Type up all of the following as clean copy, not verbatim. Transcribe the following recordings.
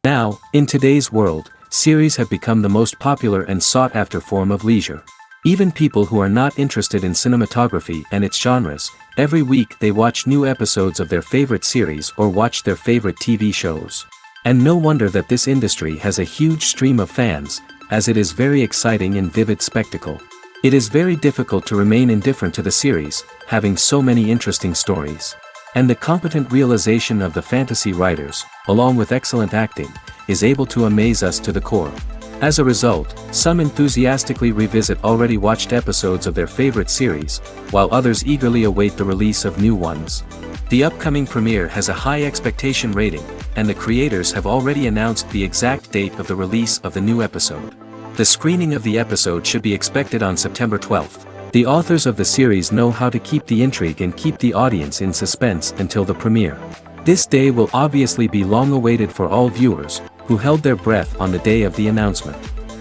Now, in today's world, series have become the most popular and sought-after form of leisure. Even people who are not interested in cinematography and its genres, every week they watch new episodes of their favorite series or watch their favorite TV shows. And no wonder that this industry has a huge stream of fans, as it is very exciting and vivid spectacle. It is very difficult to remain indifferent to the series, having so many interesting stories. And the competent realization of the fantasy writers, along with excellent acting, is able to amaze us to the core. As a result, some enthusiastically revisit already watched episodes of their favorite series, while others eagerly await the release of new ones. The upcoming premiere has a high expectation rating, and the creators have already announced the exact date of the release of the new episode. The screening of the episode should be expected on September 12th. The authors of the series know how to keep the intrigue and keep the audience in suspense until the premiere. This day will obviously be long awaited for all viewers, who held their breath on the day of the announcement.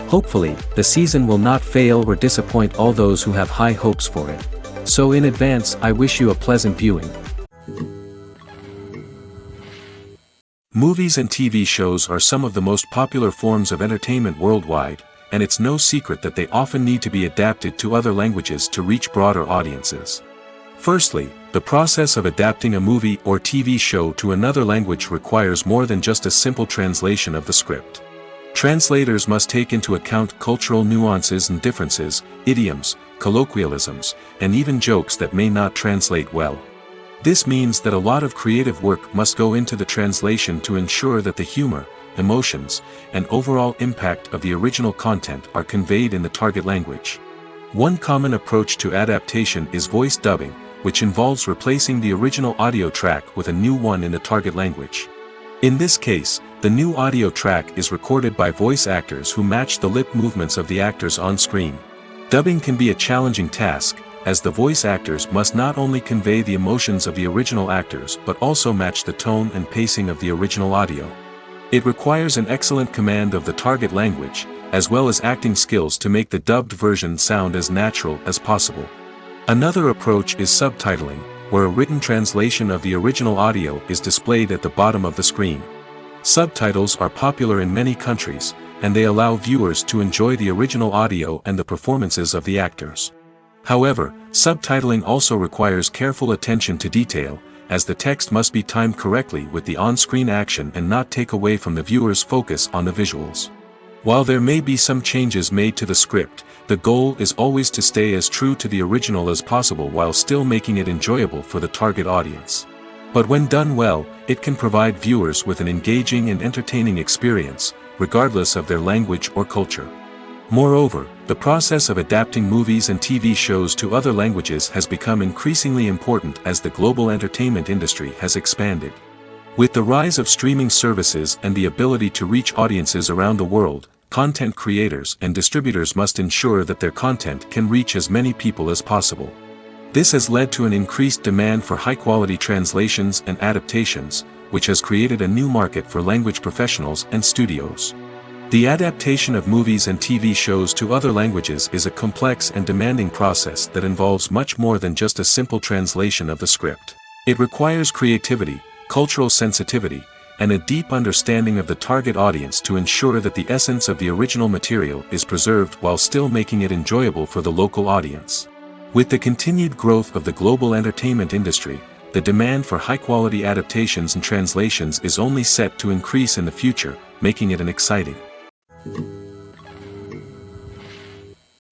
Hopefully, the season will not fail or disappoint all those who have high hopes for it. So in advance, I wish you a pleasant viewing. Movies and TV shows are some of the most popular forms of entertainment worldwide, and it's no secret that they often need to be adapted to other languages to reach broader audiences. Firstly, the process of adapting a movie or TV show to another language requires more than just a simple translation of the script. Translators must take into account cultural nuances and differences, idioms, colloquialisms, and even jokes that may not translate well. This means that a lot of creative work must go into the translation to ensure that the humor, emotions, and overall impact of the original content are conveyed in the target language. One common approach to adaptation is voice dubbing, which involves replacing the original audio track with a new one in the target language. In this case, the new audio track is recorded by voice actors who match the lip movements of the actors on screen. Dubbing can be a challenging task, as the voice actors must not only convey the emotions of the original actors but also match the tone and pacing of the original audio. It requires an excellent command of the target language, as well as acting skills to make the dubbed version sound as natural as possible. Another approach is subtitling, where a written translation of the original audio is displayed at the bottom of the screen. Subtitles are popular in many countries, and they allow viewers to enjoy the original audio and the performances of the actors. However, subtitling also requires careful attention to detail, as the text must be timed correctly with the on-screen action and not take away from the viewer's focus on the visuals. While there may be some changes made to the script, the goal is always to stay as true to the original as possible while still making it enjoyable for the target audience. But when done well, it can provide viewers with an engaging and entertaining experience, regardless of their language or culture. Moreover, the process of adapting movies and TV shows to other languages has become increasingly important as the global entertainment industry has expanded. With the rise of streaming services and the ability to reach audiences around the world, content creators and distributors must ensure that their content can reach as many people as possible. This has led to an increased demand for high-quality translations and adaptations, which has created a new market for language professionals and studios. The adaptation of movies and TV shows to other languages is a complex and demanding process that involves much more than just a simple translation of the script. It requires creativity, cultural sensitivity, and a deep understanding of the target audience to ensure that the essence of the original material is preserved while still making it enjoyable for the local audience. With the continued growth of the global entertainment industry, the demand for high-quality adaptations and translations is only set to increase in the future, making it an exciting.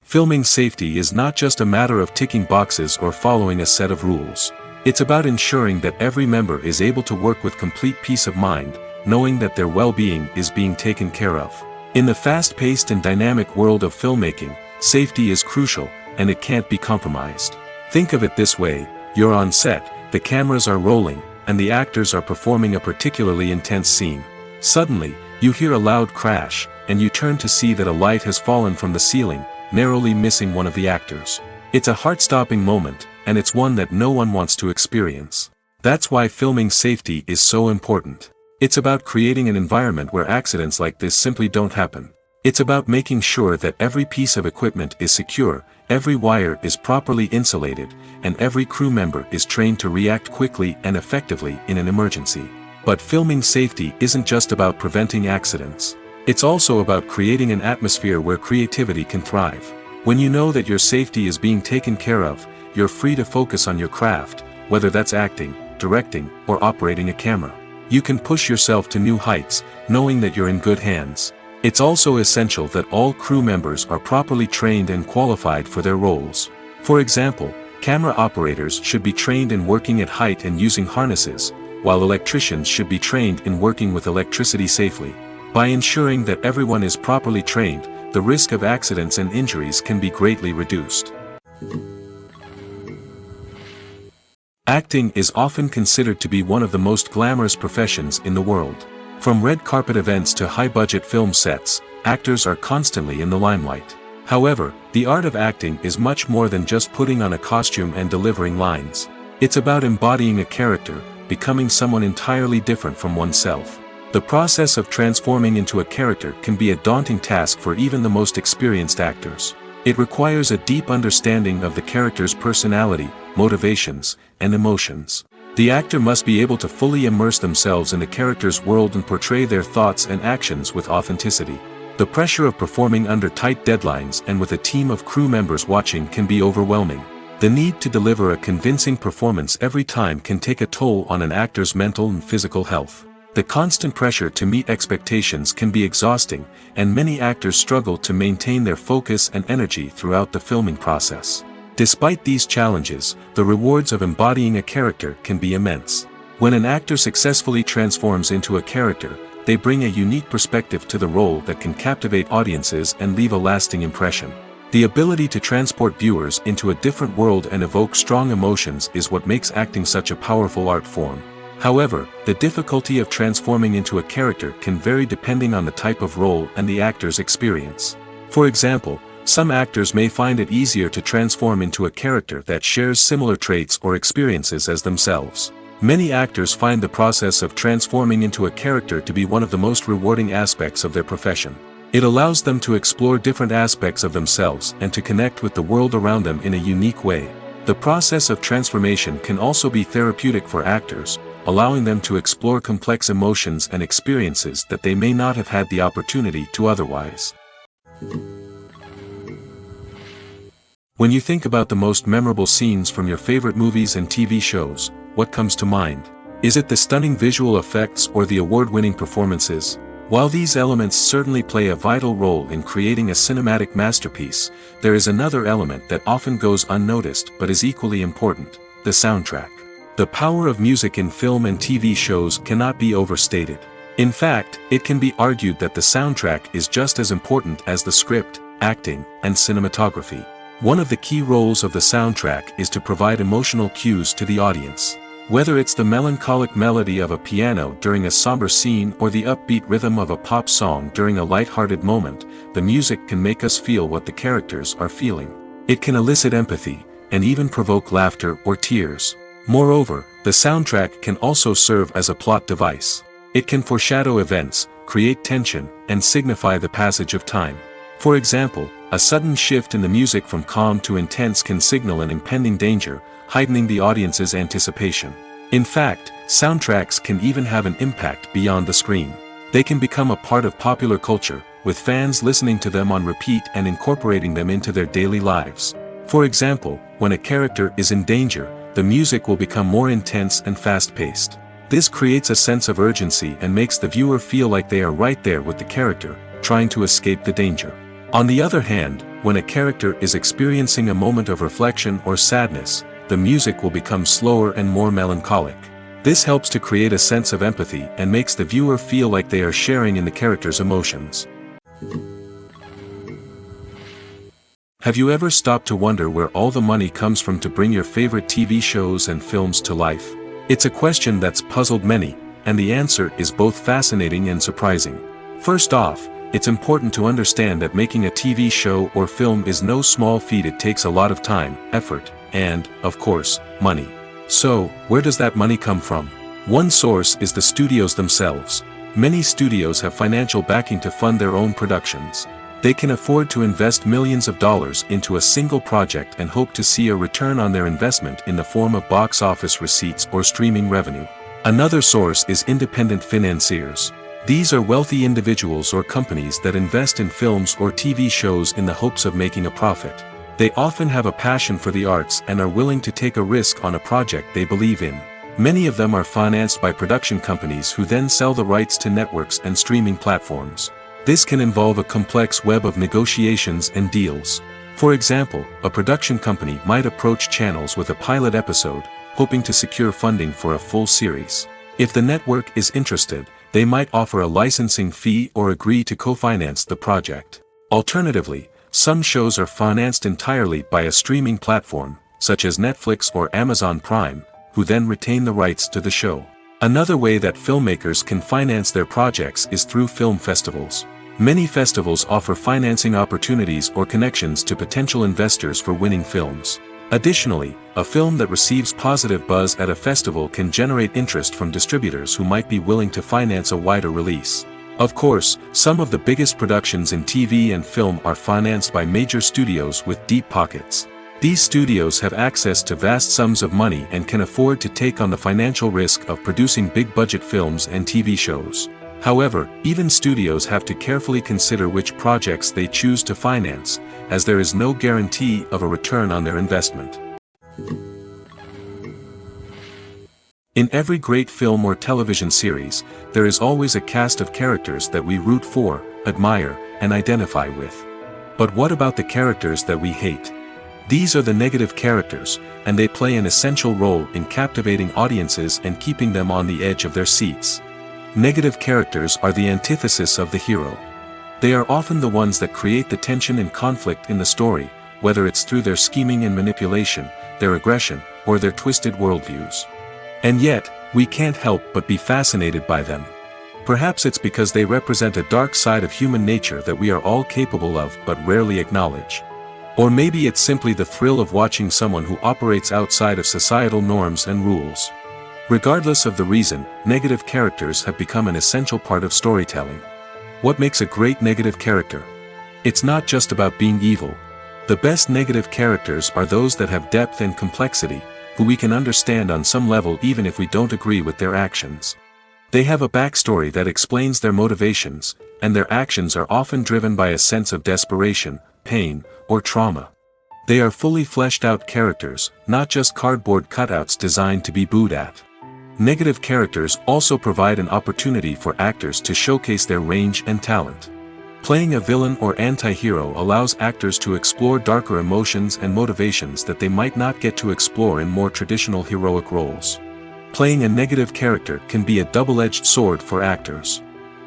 Filming safety is not just a matter of ticking boxes or following a set of rules. It's about ensuring that every member is able to work with complete peace of mind, knowing that their well-being is being taken care of. In the fast-paced and dynamic world of filmmaking, safety is crucial, and it can't be compromised. Think of it this way: you're on set, the cameras are rolling, and the actors are performing a particularly intense scene. Suddenly, you hear a loud crash, and you turn to see that a light has fallen from the ceiling, narrowly missing one of the actors. It's a heart-stopping moment, and it's one that no one wants to experience. That's why filming safety is so important. It's about creating an environment where accidents like this simply don't happen. It's about making sure that every piece of equipment is secure, every wire is properly insulated, and every crew member is trained to react quickly and effectively in an emergency. But filming safety isn't just about preventing accidents. It's also about creating an atmosphere where creativity can thrive. When you know that your safety is being taken care of, you're free to focus on your craft, whether that's acting, directing, or operating a camera. You can push yourself to new heights, knowing that you're in good hands. It's also essential that all crew members are properly trained and qualified for their roles. For example, camera operators should be trained in working at height and using harnesses, while electricians should be trained in working with electricity safely. By ensuring that everyone is properly trained, the risk of accidents and injuries can be greatly reduced. Acting is often considered to be one of the most glamorous professions in the world. From red carpet events to high-budget film sets, actors are constantly in the limelight. However, the art of acting is much more than just putting on a costume and delivering lines. It's about embodying a character, becoming someone entirely different from oneself. The process of transforming into a character can be a daunting task for even the most experienced actors. It requires a deep understanding of the character's personality, motivations, and emotions. The actor must be able to fully immerse themselves in the character's world and portray their thoughts and actions with authenticity. The pressure of performing under tight deadlines and with a team of crew members watching can be overwhelming. The need to deliver a convincing performance every time can take a toll on an actor's mental and physical health. The constant pressure to meet expectations can be exhausting, and many actors struggle to maintain their focus and energy throughout the filming process. Despite these challenges, the rewards of embodying a character can be immense. When an actor successfully transforms into a character, they bring a unique perspective to the role that can captivate audiences and leave a lasting impression. The ability to transport viewers into a different world and evoke strong emotions is what makes acting such a powerful art form. However, the difficulty of transforming into a character can vary depending on the type of role and the actor's experience. For example, some actors may find it easier to transform into a character that shares similar traits or experiences as themselves. Many actors find the process of transforming into a character to be one of the most rewarding aspects of their profession. It allows them to explore different aspects of themselves and to connect with the world around them in a unique way. The process of transformation can also be therapeutic for actors, allowing them to explore complex emotions and experiences that they may not have had the opportunity to otherwise. When you think about the most memorable scenes from your favorite movies and TV shows, what comes to mind? Is it the stunning visual effects or the award-winning performances? While these elements certainly play a vital role in creating a cinematic masterpiece, there is another element that often goes unnoticed but is equally important: the soundtrack. The power of music in film and TV shows cannot be overstated. In fact, it can be argued that the soundtrack is just as important as the script, acting, and cinematography. One of the key roles of the soundtrack is to provide emotional cues to the audience. Whether it's the melancholic melody of a piano during a somber scene or the upbeat rhythm of a pop song during a light-hearted moment, the music can make us feel what the characters are feeling. It can elicit empathy, and even provoke laughter or tears. Moreover, the soundtrack can also serve as a plot device. It can foreshadow events, create tension, and signify the passage of time. For example, a sudden shift in the music from calm to intense can signal an impending danger, heightening the audience's anticipation. In fact, soundtracks can even have an impact beyond the screen. They can become a part of popular culture, with fans listening to them on repeat and incorporating them into their daily lives. For example, when a character is in danger, the music will become more intense and fast-paced. This creates a sense of urgency and makes the viewer feel like they are right there with the character, trying to escape the danger. On the other hand, when a character is experiencing a moment of reflection or sadness, the music will become slower and more melancholic. This helps to create a sense of empathy and makes the viewer feel like they are sharing in the character's emotions. Have you ever stopped to wonder where all the money comes from to bring your favorite TV shows and films to life? It's a question that's puzzled many, and the answer is both fascinating and surprising. First off, it's important to understand that making a TV show or film is no small feat. It takes a lot of time, effort, and, of course, money. So, where does that money come from? One source is the studios themselves. Many studios have financial backing to fund their own productions. They can afford to invest millions of dollars into a single project and hope to see a return on their investment in the form of box office receipts or streaming revenue. Another source is independent financiers. These are wealthy individuals or companies that invest in films or TV shows in the hopes of making a profit. They often have a passion for the arts and are willing to take a risk on a project they believe in. Many of them are financed by production companies who then sell the rights to networks and streaming platforms. This can involve a complex web of negotiations and deals. For example, a production company might approach channels with a pilot episode, hoping to secure funding for a full series. If the network is interested, they might offer a licensing fee or agree to co-finance the project. Alternatively, some shows are financed entirely by a streaming platform, such as Netflix or Amazon Prime, who then retain the rights to the show. Another way that filmmakers can finance their projects is through film festivals. Many festivals offer financing opportunities or connections to potential investors for winning films. Additionally, a film that receives positive buzz at a festival can generate interest from distributors who might be willing to finance a wider release. Of course, some of the biggest productions in TV and film are financed by major studios with deep pockets. These studios have access to vast sums of money and can afford to take on the financial risk of producing big-budget films and TV shows. However, even studios have to carefully consider which projects they choose to finance, as there is no guarantee of a return on their investment. In every great film or television series, there is always a cast of characters that we root for, admire, and identify with. But what about the characters that we hate? These are the negative characters, and they play an essential role in captivating audiences and keeping them on the edge of their seats. Negative characters are the antithesis of the hero. They are often the ones that create the tension and conflict in the story, whether it's through their scheming and manipulation, their aggression, or their twisted worldviews. And yet, we can't help but be fascinated by them. Perhaps it's because they represent a dark side of human nature that we are all capable of but rarely acknowledge. Or maybe it's simply the thrill of watching someone who operates outside of societal norms and rules. Regardless of the reason, negative characters have become an essential part of storytelling. What makes a great negative character? It's not just about being evil. The best negative characters are those that have depth and complexity, who we can understand on some level even if we don't agree with their actions. They have a backstory that explains their motivations, and their actions are often driven by a sense of desperation, pain, or trauma. They are fully fleshed out characters, not just cardboard cutouts designed to be booed at. Negative characters also provide an opportunity for actors to showcase their range and talent. Playing a villain or anti-hero allows actors to explore darker emotions and motivations that they might not get to explore in more traditional heroic roles. Playing a negative character can be a double-edged sword for actors.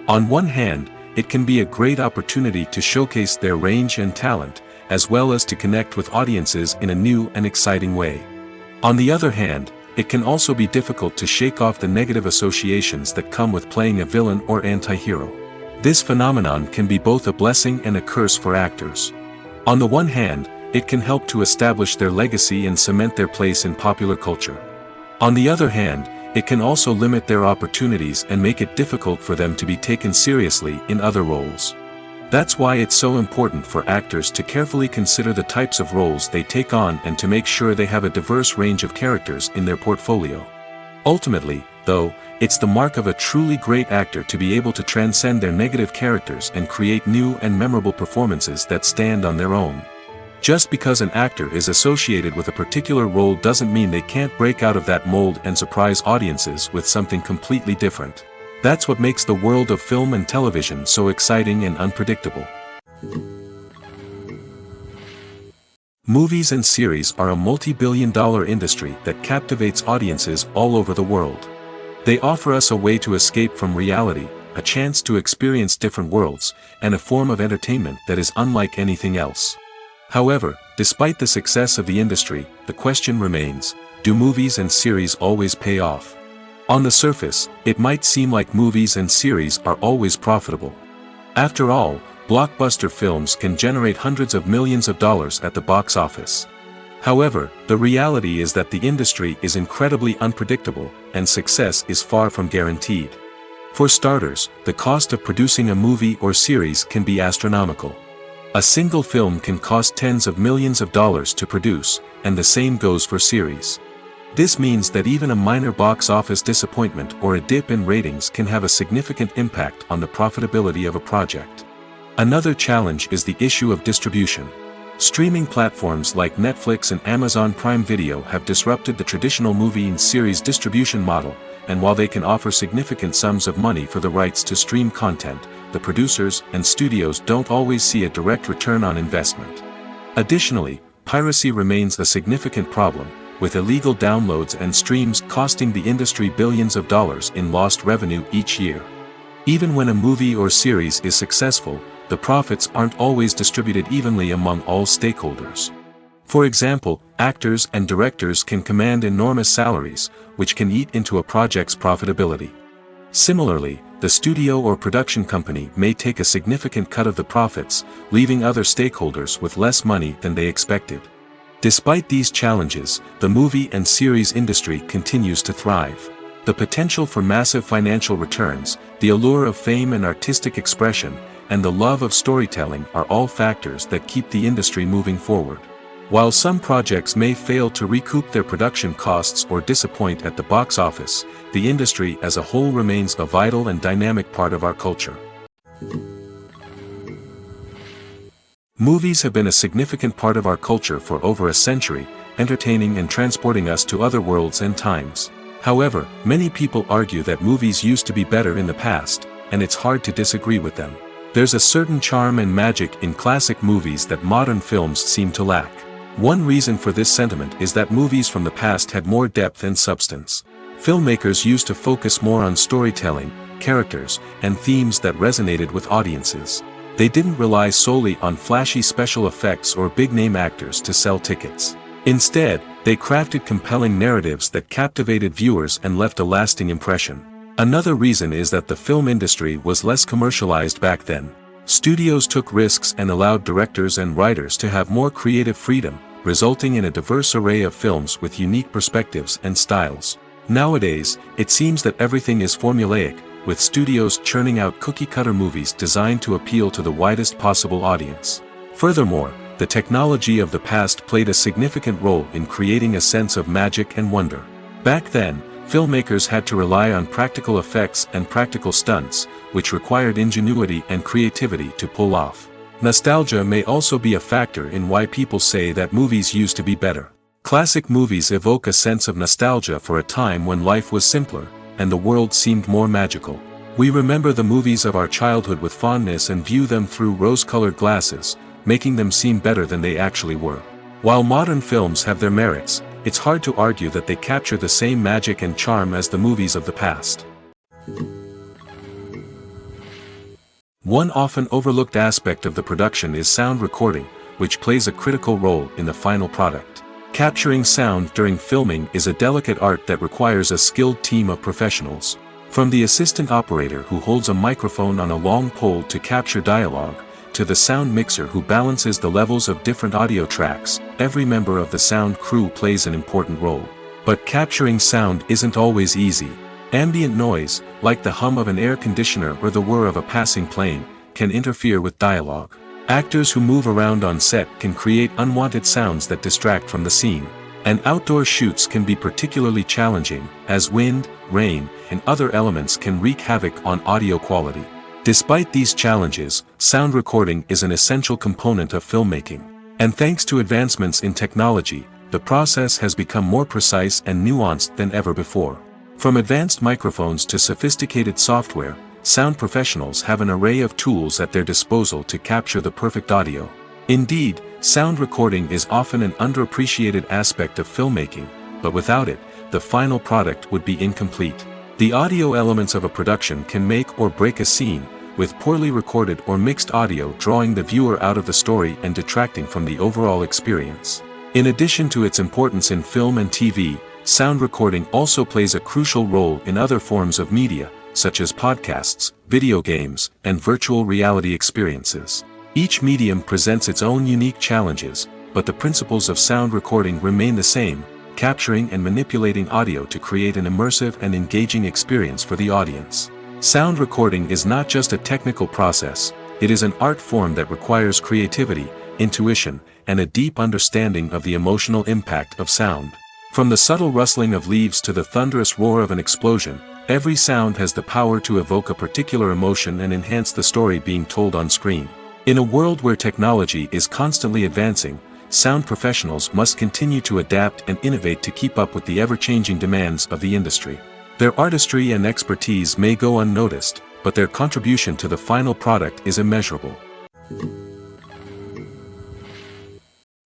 On one hand, it can be a great opportunity to showcase their range and talent, as well as to connect with audiences in a new and exciting way. On the other hand, it can also be difficult to shake off the negative associations that come with playing a villain or anti-hero. This phenomenon can be both a blessing and a curse for actors. On the one hand, it can help to establish their legacy and cement their place in popular culture. On the other hand, it can also limit their opportunities and make it difficult for them to be taken seriously in other roles. That's why it's so important for actors to carefully consider the types of roles they take on and to make sure they have a diverse range of characters in their portfolio. Ultimately, though, it's the mark of a truly great actor to be able to transcend their negative characters and create new and memorable performances that stand on their own. Just because an actor is associated with a particular role doesn't mean they can't break out of that mold and surprise audiences with something completely different. That's what makes the world of film and television so exciting and unpredictable. Movies and series are a multi-billion-dollar industry that captivates audiences all over the world. They offer us a way to escape from reality, a chance to experience different worlds, and a form of entertainment that is unlike anything else. However, despite the success of the industry, the question remains, do movies and series always pay off? On the surface, it might seem like movies and series are always profitable. After all, blockbuster films can generate hundreds of millions of dollars at the box office. However, the reality is that the industry is incredibly unpredictable, and success is far from guaranteed. For starters, the cost of producing a movie or series can be astronomical. A single film can cost tens of millions of dollars to produce, and the same goes for series. This means that even a minor box office disappointment or a dip in ratings can have a significant impact on the profitability of a project. Another challenge is the issue of distribution. Streaming platforms like Netflix and Amazon Prime Video have disrupted the traditional movie and series distribution model, and while they can offer significant sums of money for the rights to stream content, the producers and studios don't always see a direct return on investment. Additionally, piracy remains a significant problem, with illegal downloads and streams costing the industry billions of dollars in lost revenue each year. Even when a movie or series is successful, the profits aren't always distributed evenly among all stakeholders. For example, actors and directors can command enormous salaries, which can eat into a project's profitability. Similarly, the studio or production company may take a significant cut of the profits, leaving other stakeholders with less money than they expected. Despite these challenges, the movie and series industry continues to thrive. The potential for massive financial returns, the allure of fame and artistic expression, and the love of storytelling are all factors that keep the industry moving forward. While some projects may fail to recoup their production costs or disappoint at the box office, the industry as a whole remains a vital and dynamic part of our culture. Movies have been a significant part of our culture for over a century, entertaining and transporting us to other worlds and times. However, many people argue that movies used to be better in the past, and it's hard to disagree with them. There's a certain charm and magic in classic movies that modern films seem to lack. One reason for this sentiment is that movies from the past had more depth and substance. Filmmakers used to focus more on storytelling, characters, and themes that resonated with audiences. They didn't rely solely on flashy special effects or big-name actors to sell tickets. Instead, they crafted compelling narratives that captivated viewers and left a lasting impression. Another reason is that the film industry was less commercialized back then. Studios took risks and allowed directors and writers to have more creative freedom, resulting in a diverse array of films with unique perspectives and styles. Nowadays, it seems that everything is formulaic, with studios churning out cookie-cutter movies designed to appeal to the widest possible audience. Furthermore, the technology of the past played a significant role in creating a sense of magic and wonder. Back then, filmmakers had to rely on practical effects and practical stunts, which required ingenuity and creativity to pull off. Nostalgia may also be a factor in why people say that movies used to be better. Classic movies evoke a sense of nostalgia for a time when life was simpler, and the world seemed more magical. We remember the movies of our childhood with fondness and view them through rose-colored glasses, making them seem better than they actually were. While modern films have their merits, it's hard to argue that they capture the same magic and charm as the movies of the past. One often overlooked aspect of the production is sound recording, which plays a critical role in the final product. Capturing sound during filming is a delicate art that requires a skilled team of professionals. From the assistant operator who holds a microphone on a long pole to capture dialogue, to the sound mixer who balances the levels of different audio tracks, every member of the sound crew plays an important role. But capturing sound isn't always easy. Ambient noise, like the hum of an air conditioner or the whir of a passing plane, can interfere with dialogue. Actors who move around on set can create unwanted sounds that distract from the scene. And outdoor shoots can be particularly challenging, as wind, rain, and other elements can wreak havoc on audio quality. Despite these challenges, sound recording is an essential component of filmmaking. And thanks to advancements in technology, the process has become more precise and nuanced than ever before. From advanced microphones to sophisticated software, sound professionals have an array of tools at their disposal to capture the perfect audio. Indeed, sound recording is often an underappreciated aspect of filmmaking, but without it, the final product would be incomplete. The audio elements of a production can make or break a scene, with poorly recorded or mixed audio drawing the viewer out of the story and detracting from the overall experience. In addition to its importance in film and TV, sound recording also plays a crucial role in other forms of media, such as podcasts, video games, and virtual reality experiences. Each medium presents its own unique challenges, but the principles of sound recording remain the same, capturing and manipulating audio to create an immersive and engaging experience for the audience. Sound recording is not just a technical process, it is an art form that requires creativity, intuition, and a deep understanding of the emotional impact of sound. From the subtle rustling of leaves to the thunderous roar of an explosion, every sound has the power to evoke a particular emotion and enhance the story being told on screen. In a world where technology is constantly advancing, sound professionals must continue to adapt and innovate to keep up with the ever-changing demands of the industry. Their artistry and expertise may go unnoticed, but their contribution to the final product is immeasurable.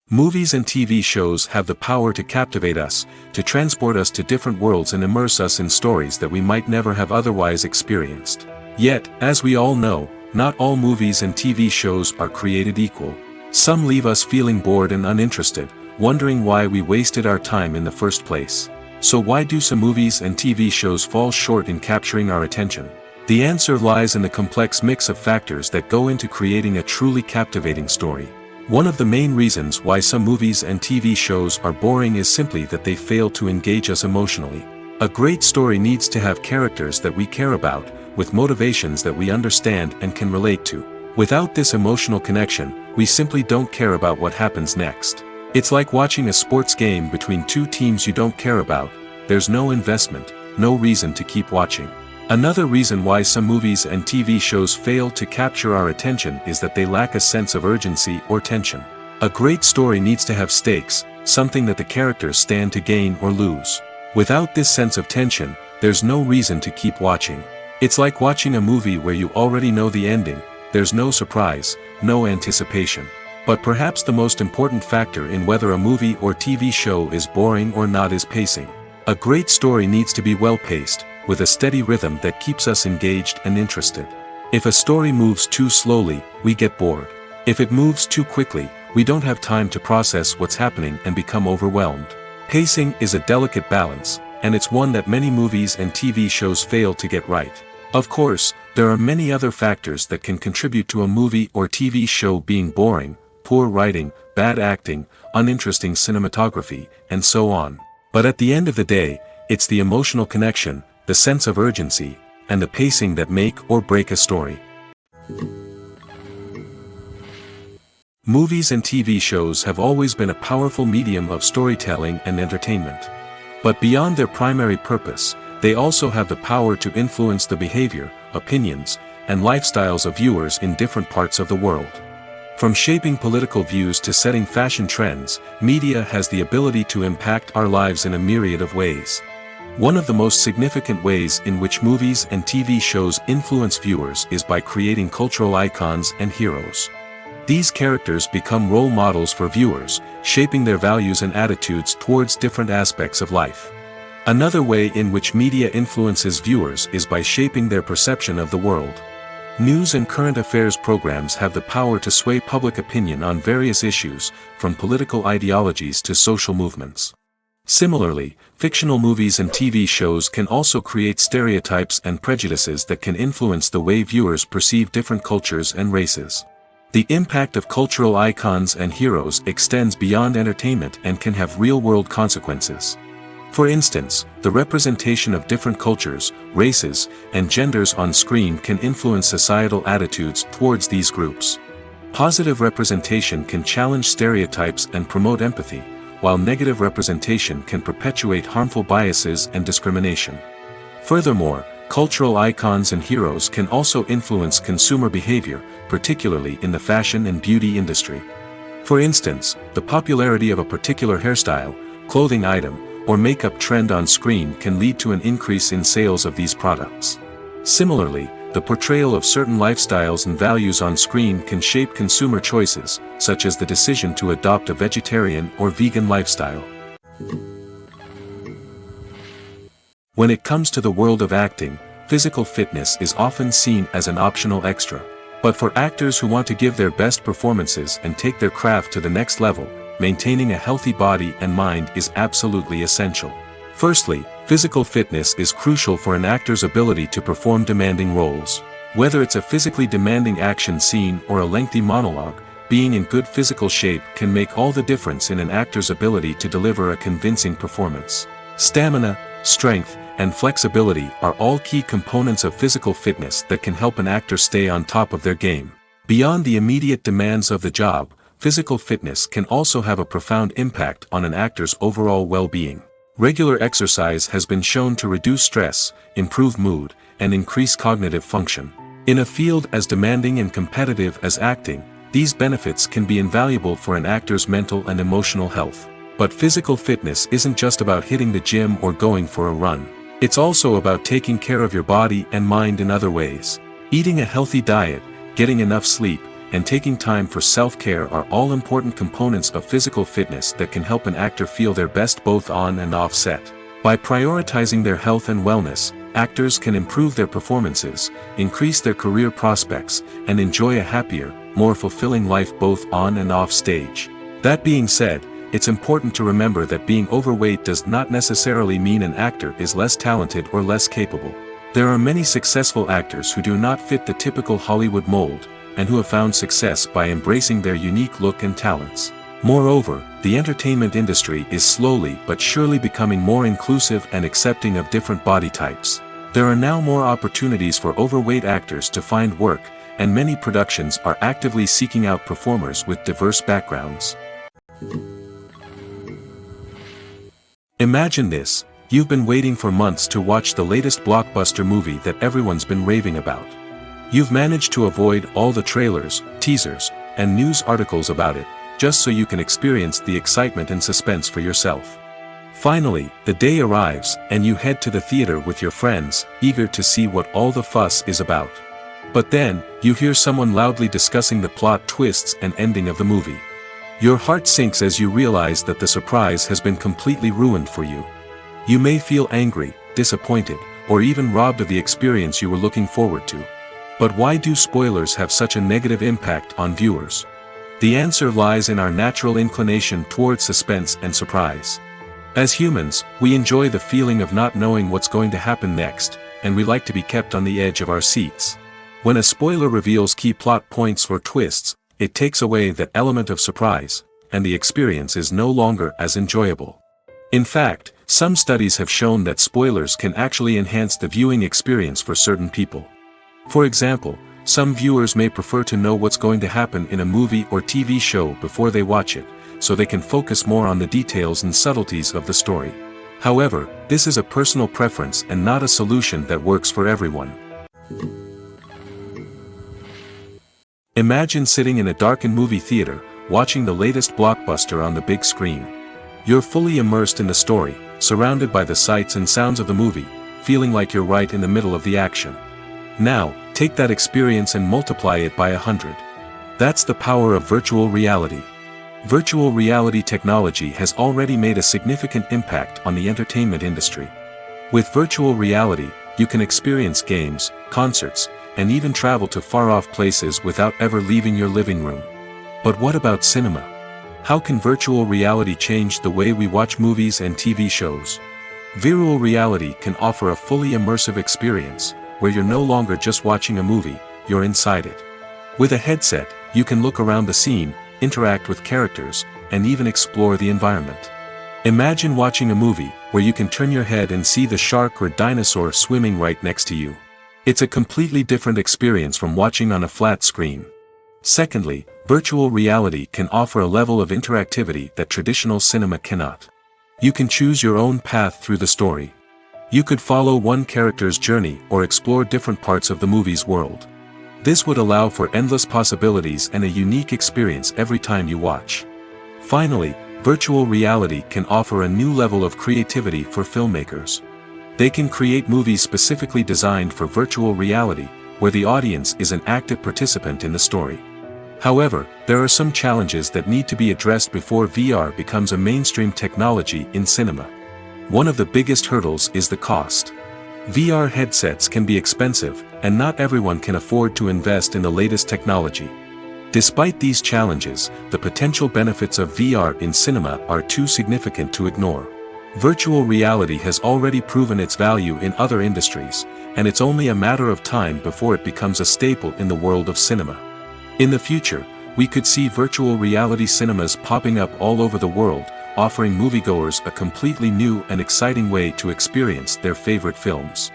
Movies and TV shows have the power to captivate us, to transport us to different worlds and immerse us in stories that we might never have otherwise experienced. Yet, as we all know, not all movies and TV shows are created equal. Some leave us feeling bored and uninterested, wondering why we wasted our time in the first place. So why do some movies and TV shows fall short in capturing our attention? The answer lies in the complex mix of factors that go into creating a truly captivating story. One of the main reasons why some movies and TV shows are boring is simply that they fail to engage us emotionally. A great story needs to have characters that we care about, with motivations that we understand and can relate to. Without this emotional connection, we simply don't care about what happens next. It's like watching a sports game between two teams you don't care about. There's no investment, no reason to keep watching. Another reason why some movies and TV shows fail to capture our attention is that they lack a sense of urgency or tension. A great story needs to have stakes, something that the characters stand to gain or lose. Without this sense of tension, there's no reason to keep watching. It's like watching a movie where you already know the ending, there's no surprise, no anticipation. But perhaps the most important factor in whether a movie or TV show is boring or not is pacing. A great story needs to be well-paced, with a steady rhythm that keeps us engaged and interested. If a story moves too slowly, we get bored. If it moves too quickly, we don't have time to process what's happening and become overwhelmed. Pacing is a delicate balance, and it's one that many movies and TV shows fail to get right. Of course, there are many other factors that can contribute to a movie or TV show being boring: poor writing, bad acting, uninteresting cinematography, and so on. But at the end of the day, it's the emotional connection, the sense of urgency, and the pacing that make or break a story. Movies and TV shows have always been a powerful medium of storytelling and entertainment. But beyond their primary purpose, they also have the power to influence the behavior, opinions, and lifestyles of viewers in different parts of the world. From shaping political views to setting fashion trends, media has the ability to impact our lives in a myriad of ways. One of the most significant ways in which movies and TV shows influence viewers is by creating cultural icons and heroes. These characters become role models for viewers, shaping their values and attitudes towards different aspects of life. Another way in which media influences viewers is by shaping their perception of the world. News and current affairs programs have the power to sway public opinion on various issues, from political ideologies to social movements. Similarly, fictional movies and TV shows can also create stereotypes and prejudices that can influence the way viewers perceive different cultures and races. The impact of cultural icons and heroes extends beyond entertainment and can have real-world consequences. For instance, the representation of different cultures, races, and genders on screen can influence societal attitudes towards these groups. Positive representation can challenge stereotypes and promote empathy, while negative representation can perpetuate harmful biases and discrimination. Furthermore, cultural icons and heroes can also influence consumer behavior, particularly in the fashion and beauty industry. For instance, the popularity of a particular hairstyle, clothing item, or makeup trend on screen can lead to an increase in sales of these products. Similarly, the portrayal of certain lifestyles and values on screen can shape consumer choices, such as the decision to adopt a vegetarian or vegan lifestyle. When it comes to the world of acting, physical fitness is often seen as an optional extra. But for actors who want to give their best performances and take their craft to the next level, maintaining a healthy body and mind is absolutely essential. Firstly, physical fitness is crucial for an actor's ability to perform demanding roles. Whether it's a physically demanding action scene or a lengthy monologue, being in good physical shape can make all the difference in an actor's ability to deliver a convincing performance. Stamina, strength, and flexibility are all key components of physical fitness that can help an actor stay on top of their game. Beyond the immediate demands of the job, physical fitness can also have a profound impact on an actor's overall well-being. Regular exercise has been shown to reduce stress, improve mood, and increase cognitive function. In a field as demanding and competitive as acting, these benefits can be invaluable for an actor's mental and emotional health. But physical fitness isn't just about hitting the gym or going for a run. It's also about taking care of your body and mind in other ways. Eating a healthy diet, getting enough sleep, and taking time for self-care are all important components of physical fitness that can help an actor feel their best both on and off set. By prioritizing their health and wellness, actors can improve their performances, increase their career prospects, and enjoy a happier, more fulfilling life both on and off stage. That being said, it's important to remember that being overweight does not necessarily mean an actor is less talented or less capable. There are many successful actors who do not fit the typical Hollywood mold, and who have found success by embracing their unique look and talents. Moreover, the entertainment industry is slowly but surely becoming more inclusive and accepting of different body types. There are now more opportunities for overweight actors to find work, and many productions are actively seeking out performers with diverse backgrounds. Imagine this: you've been waiting for months to watch the latest blockbuster movie that everyone's been raving about. You've managed to avoid all the trailers, teasers, and news articles about it, just so you can experience the excitement and suspense for yourself. Finally, the day arrives, and you head to the theater with your friends, eager to see what all the fuss is about. But then, you hear someone loudly discussing the plot twists and ending of the movie. Your heart sinks as you realize that the surprise has been completely ruined for you. You may feel angry, disappointed, or even robbed of the experience you were looking forward to. But why do spoilers have such a negative impact on viewers? The answer lies in our natural inclination towards suspense and surprise. As humans, we enjoy the feeling of not knowing what's going to happen next, and we like to be kept on the edge of our seats. When a spoiler reveals key plot points or twists, it takes away that element of surprise, and the experience is no longer as enjoyable. In fact, some studies have shown that spoilers can actually enhance the viewing experience for certain people. For example, some viewers may prefer to know what's going to happen in a movie or TV show before they watch it, so they can focus more on the details and subtleties of the story. However, this is a personal preference and not a solution that works for everyone. Imagine sitting in a darkened movie theater, watching the latest blockbuster on the big screen. You're fully immersed in the story, surrounded by the sights and sounds of the movie, feeling like you're right in the middle of the action. Now, take that experience and multiply it by 100. That's the power of virtual reality. Virtual reality technology has already made a significant impact on the entertainment industry. With virtual reality, you can experience games, concerts, and even travel to far-off places without ever leaving your living room. But what about cinema? How can virtual reality change the way we watch movies and TV shows? Virtual reality can offer a fully immersive experience, where you're no longer just watching a movie, you're inside it. With a headset, you can look around the scene, interact with characters, and even explore the environment. Imagine watching a movie where you can turn your head and see the shark or dinosaur swimming right next to you. It's a completely different experience from watching on a flat screen. Secondly, virtual reality can offer a level of interactivity that traditional cinema cannot. You can choose your own path through the story. You could follow one character's journey or explore different parts of the movie's world. This would allow for endless possibilities and a unique experience every time you watch. Finally, virtual reality can offer a new level of creativity for filmmakers. They can create movies specifically designed for virtual reality, where the audience is an active participant in the story. However, there are some challenges that need to be addressed before VR becomes a mainstream technology in cinema. One of the biggest hurdles is the cost. VR headsets can be expensive, and not everyone can afford to invest in the latest technology. Despite these challenges, the potential benefits of VR in cinema are too significant to ignore. Virtual reality has already proven its value in other industries, and it's only a matter of time before it becomes a staple in the world of cinema. In the future, we could see virtual reality cinemas popping up all over the world, offering moviegoers a completely new and exciting way to experience their favorite films.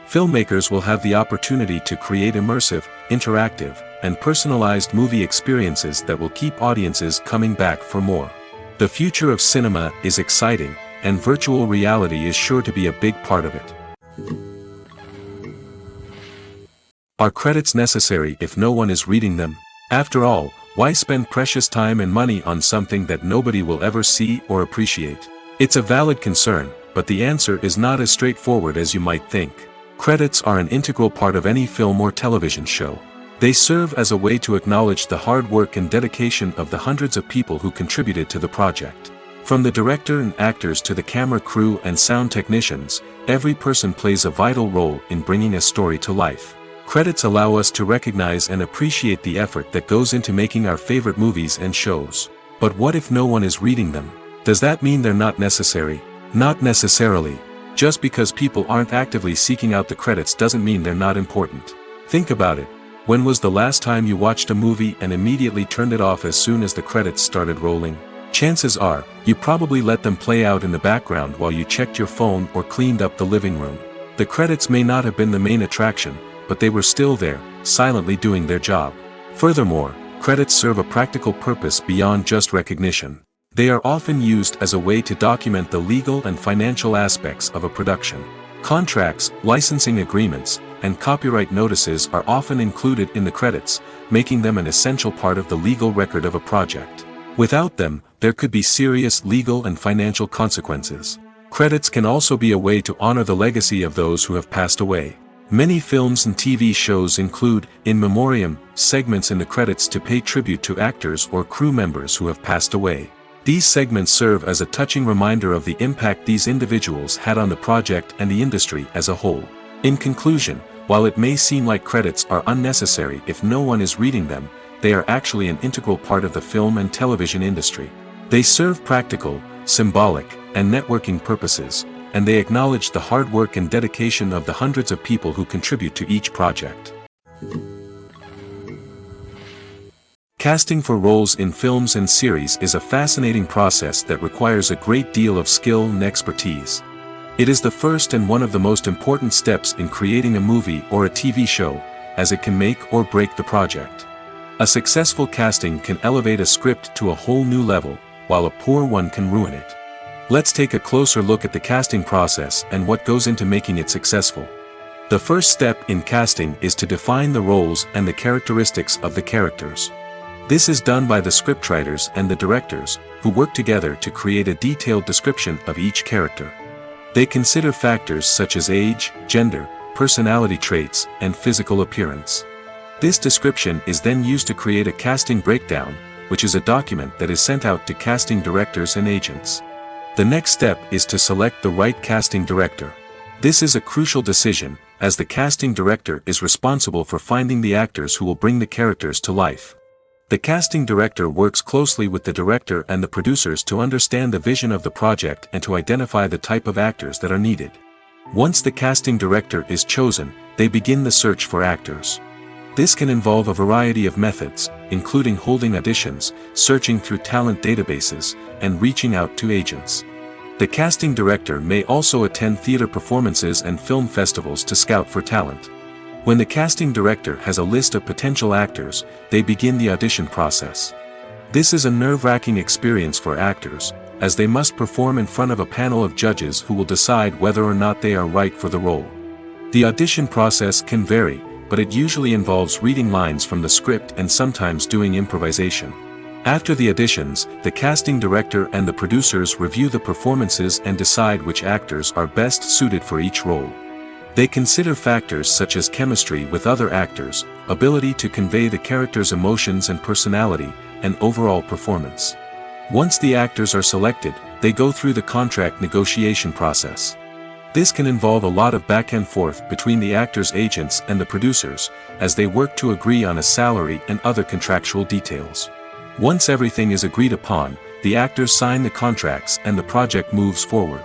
Filmmakers will have the opportunity to create immersive, interactive, and personalized movie experiences that will keep audiences coming back for more. The future of cinema is exciting, and virtual reality is sure to be a big part of it. Are credits necessary if no one is reading them? After all, why spend precious time and money on something that nobody will ever see or appreciate? It's a valid concern, but the answer is not as straightforward as you might think. Credits are an integral part of any film or television show. They serve as a way to acknowledge the hard work and dedication of the hundreds of people who contributed to the project. From the director and actors to the camera crew and sound technicians, every person plays a vital role in bringing a story to life. Credits allow us to recognize and appreciate the effort that goes into making our favorite movies and shows. But what if no one is reading them? Does that mean they're not necessary? Not necessarily. Just because people aren't actively seeking out the credits doesn't mean they're not important. Think about it. When was the last time you watched a movie and immediately turned it off as soon as the credits started rolling? Chances are, you probably let them play out in the background while you checked your phone or cleaned up the living room. The credits may not have been the main attraction, but they were still there, silently doing their job. Furthermore, credits serve a practical purpose beyond just recognition. They are often used as a way to document the legal and financial aspects of a production. Contracts, licensing agreements, and copyright notices are often included in the credits, making them an essential part of the legal record of a project. Without them, there could be serious legal and financial consequences. Credits can also be a way to honor the legacy of those who have passed away. Many films and TV shows include, in memoriam, segments in the credits to pay tribute to actors or crew members who have passed away. These segments serve as a touching reminder of the impact these individuals had on the project and the industry as a whole. In conclusion, while it may seem like credits are unnecessary if no one is reading them, they are actually an integral part of the film and television industry. They serve practical, symbolic, and networking purposes, and they acknowledge the hard work and dedication of the hundreds of people who contribute to each project. Casting for roles in films and series is a fascinating process that requires a great deal of skill and expertise. It is the first and one of the most important steps in creating a movie or a TV show, as it can make or break the project. A successful casting can elevate a script to a whole new level, while a poor one can ruin it. Let's take a closer look at the casting process and what goes into making it successful. The first step in casting is to define the roles and the characteristics of the characters. This is done by the scriptwriters and the directors, who work together to create a detailed description of each character. They consider factors such as age, gender, personality traits, and physical appearance. This description is then used to create a casting breakdown, which is a document that is sent out to casting directors and agents. The next step is to select the right casting director. This is a crucial decision, as the casting director is responsible for finding the actors who will bring the characters to life. The casting director works closely with the director and the producers to understand the vision of the project and to identify the type of actors that are needed. Once the casting director is chosen, they begin the search for actors. This can involve a variety of methods, including holding auditions, searching through talent databases, and reaching out to agents. The casting director may also attend theater performances and film festivals to scout for talent. When the casting director has a list of potential actors, they begin the audition process. This is a nerve-wracking experience for actors, as they must perform in front of a panel of judges who will decide whether or not they are right for the role. The audition process can vary, but it usually involves reading lines from the script and sometimes doing improvisation. After the auditions, the casting director and the producers review the performances and decide which actors are best suited for each role. They consider factors such as chemistry with other actors, ability to convey the character's emotions and personality, and overall performance. Once the actors are selected, they go through the contract negotiation process. This can involve a lot of back and forth between the actors' agents and the producers, as they work to agree on a salary and other contractual details. Once everything is agreed upon, the actors sign the contracts and the project moves forward.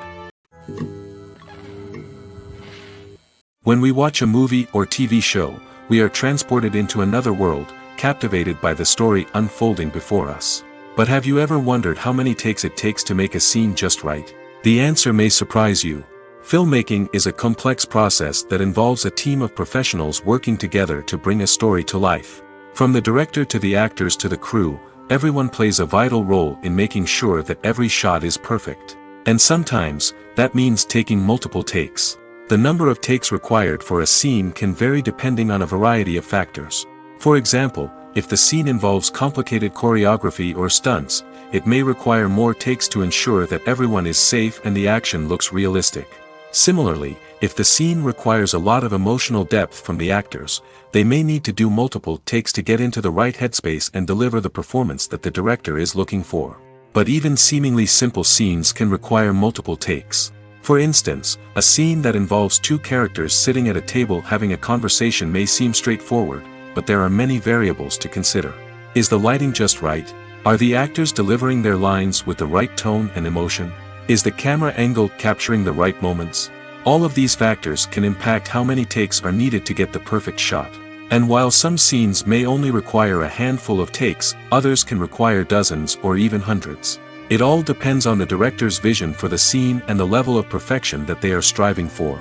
When we watch a movie or TV show, we are transported into another world, captivated by the story unfolding before us. But have you ever wondered how many takes it takes to make a scene just right? The answer may surprise you. Filmmaking is a complex process that involves a team of professionals working together to bring a story to life. From the director to the actors to the crew, everyone plays a vital role in making sure that every shot is perfect. And sometimes, that means taking multiple takes. The number of takes required for a scene can vary depending on a variety of factors. For example, if the scene involves complicated choreography or stunts, it may require more takes to ensure that everyone is safe and the action looks realistic. Similarly, if the scene requires a lot of emotional depth from the actors, they may need to do multiple takes to get into the right headspace and deliver the performance that the director is looking for. But even seemingly simple scenes can require multiple takes. For instance, a scene that involves two characters sitting at a table having a conversation may seem straightforward, but there are many variables to consider. Is the lighting just right? Are the actors delivering their lines with the right tone and emotion? Is the camera angle capturing the right moments? All of these factors can impact how many takes are needed to get the perfect shot. And while some scenes may only require a handful of takes, others can require dozens or even hundreds. It all depends on the director's vision for the scene and the level of perfection that they are striving for.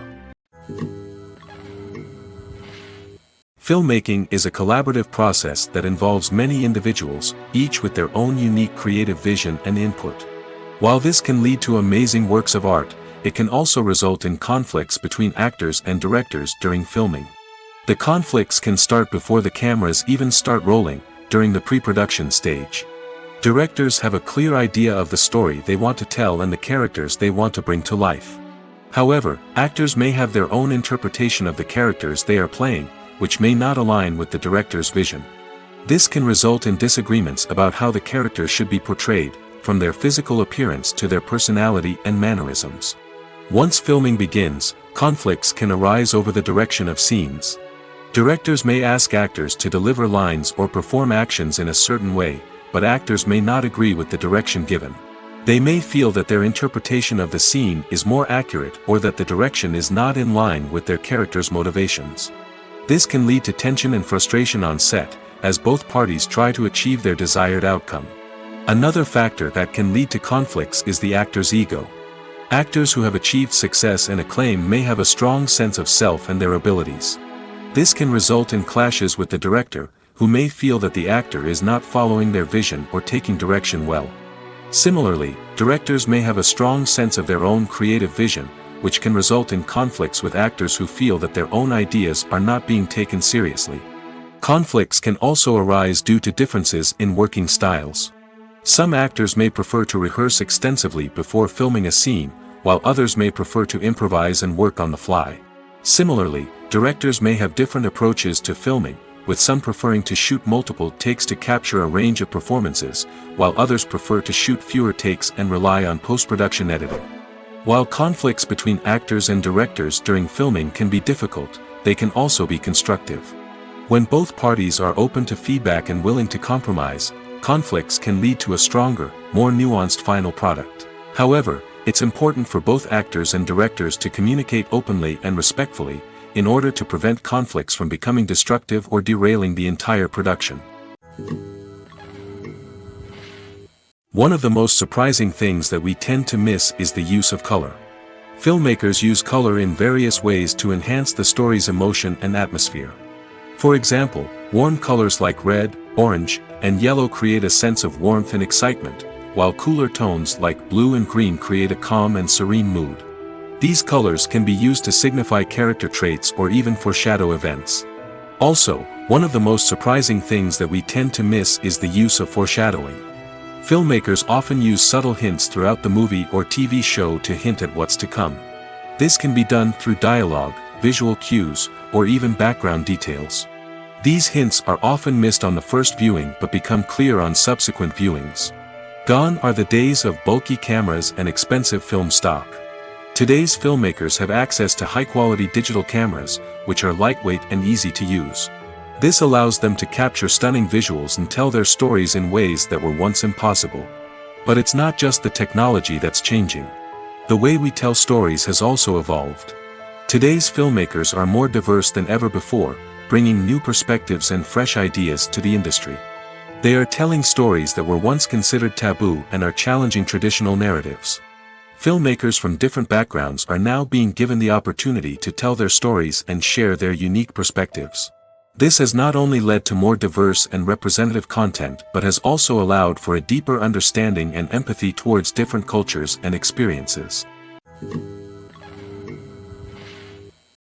Filmmaking is a collaborative process that involves many individuals, each with their own unique creative vision and input. While this can lead to amazing works of art, it can also result in conflicts between actors and directors during filming. The conflicts can start before the cameras even start rolling, during the pre-production stage. Directors have a clear idea of the story they want to tell and the characters they want to bring to life. However, actors may have their own interpretation of the characters they are playing, which may not align with the director's vision. This can result in disagreements about how the characters should be portrayed, from their physical appearance to their personality and mannerisms. Once filming begins, conflicts can arise over the direction of scenes. Directors may ask actors to deliver lines or perform actions in a certain way, but actors may not agree with the direction given. They may feel that their interpretation of the scene is more accurate or that the direction is not in line with their character's motivations. This can lead to tension and frustration on set, as both parties try to achieve their desired outcome. Another factor that can lead to conflicts is the actor's ego. Actors who have achieved success and acclaim may have a strong sense of self and their abilities. This can result in clashes with the director, who may feel that the actor is not following their vision or taking direction well. Similarly, directors may have a strong sense of their own creative vision, which can result in conflicts with actors who feel that their own ideas are not being taken seriously. Conflicts can also arise due to differences in working styles. Some actors may prefer to rehearse extensively before filming a scene, while others may prefer to improvise and work on the fly. Similarly, directors may have different approaches to filming, with some preferring to shoot multiple takes to capture a range of performances, while others prefer to shoot fewer takes and rely on post-production editing. While conflicts between actors and directors during filming can be difficult, they can also be constructive. When both parties are open to feedback and willing to compromise, conflicts can lead to a stronger, more nuanced final product. However, it's important for both actors and directors to communicate openly and respectfully, in order to prevent conflicts from becoming destructive or derailing the entire production. One of the most surprising things that we tend to miss is the use of color. Filmmakers use color in various ways to enhance the story's emotion and atmosphere. For example, warm colors like red, orange, and yellow create a sense of warmth and excitement, while cooler tones like blue and green create a calm and serene mood. These colors can be used to signify character traits or even foreshadow events. Also, one of the most surprising things that we tend to miss is the use of foreshadowing. Filmmakers often use subtle hints throughout the movie or TV show to hint at what's to come. This can be done through dialogue, visual cues, or even background details. These hints are often missed on the first viewing but become clear on subsequent viewings. Gone are the days of bulky cameras and expensive film stock. Today's filmmakers have access to high-quality digital cameras, which are lightweight and easy to use. This allows them to capture stunning visuals and tell their stories in ways that were once impossible. But it's not just the technology that's changing. The way we tell stories has also evolved. Today's filmmakers are more diverse than ever before, bringing new perspectives and fresh ideas to the industry. They are telling stories that were once considered taboo and are challenging traditional narratives. Filmmakers from different backgrounds are now being given the opportunity to tell their stories and share their unique perspectives. This has not only led to more diverse and representative content but has also allowed for a deeper understanding and empathy towards different cultures and experiences.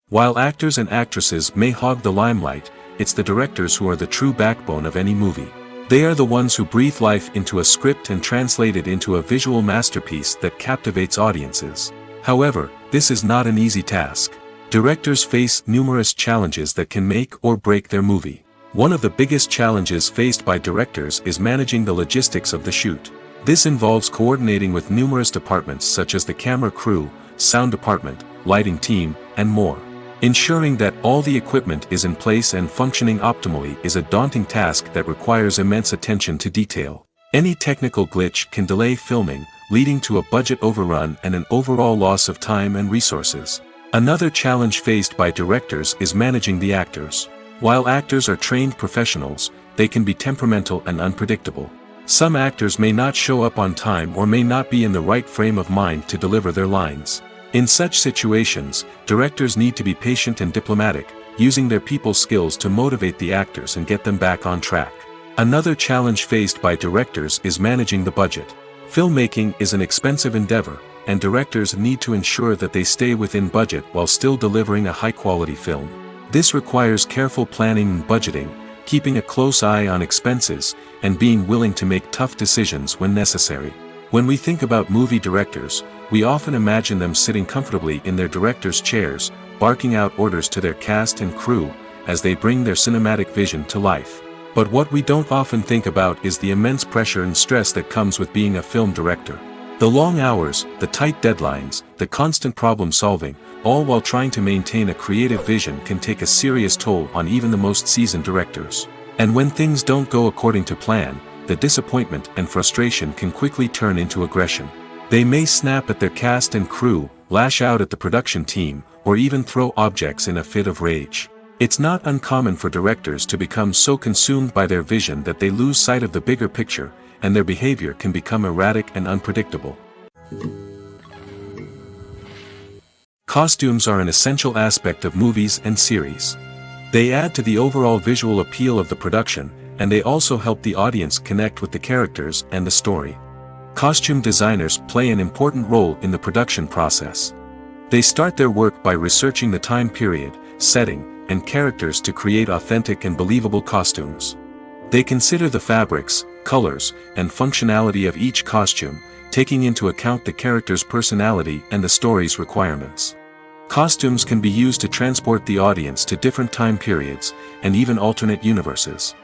While actors and actresses may hog the limelight, it's the directors who are the true backbone of any movie. They are the ones who breathe life into a script and translate it into a visual masterpiece that captivates audiences. However, this is not an easy task. Directors face numerous challenges that can make or break their movie. One of the biggest challenges faced by directors is managing the logistics of the shoot. This involves coordinating with numerous departments such as the camera crew, sound department, lighting team, and more. Ensuring that all the equipment is in place and functioning optimally is a daunting task that requires immense attention to detail. Any technical glitch can delay filming, leading to a budget overrun and an overall loss of time and resources. Another challenge faced by directors is managing the actors. While actors are trained professionals, they can be temperamental and unpredictable. Some actors may not show up on time or may not be in the right frame of mind to deliver their lines. In such situations, directors need to be patient and diplomatic, using their people skills to motivate the actors and get them back on track. Another challenge faced by directors is managing the budget. Filmmaking is an expensive endeavor, and directors need to ensure that they stay within budget while still delivering a high-quality film. This requires careful planning and budgeting, keeping a close eye on expenses, and being willing to make tough decisions when necessary. When we think about movie directors, we often imagine them sitting comfortably in their director's chairs, barking out orders to their cast and crew, as they bring their cinematic vision to life. But what we don't often think about is the immense pressure and stress that comes with being a film director. The long hours, the tight deadlines, the constant problem solving, all while trying to maintain a creative vision can take a serious toll on even the most seasoned directors. And when things don't go according to plan, the disappointment and frustration can quickly turn into aggression. They may snap at their cast and crew, lash out at the production team, or even throw objects in a fit of rage. It's not uncommon for directors to become so consumed by their vision that they lose sight of the bigger picture, and their behavior can become erratic and unpredictable. Costumes are an essential aspect of movies and series. They add to the overall visual appeal of the production, and they also help the audience connect with the characters and the story. Costume designers play an important role in the production process. They start their work by researching the time period, setting, and characters to create authentic and believable costumes. They consider the fabrics, colors, and functionality of each costume, taking into account the character's personality and the story's requirements. Costumes can be used to transport the audience to different time periods, and even alternate universes.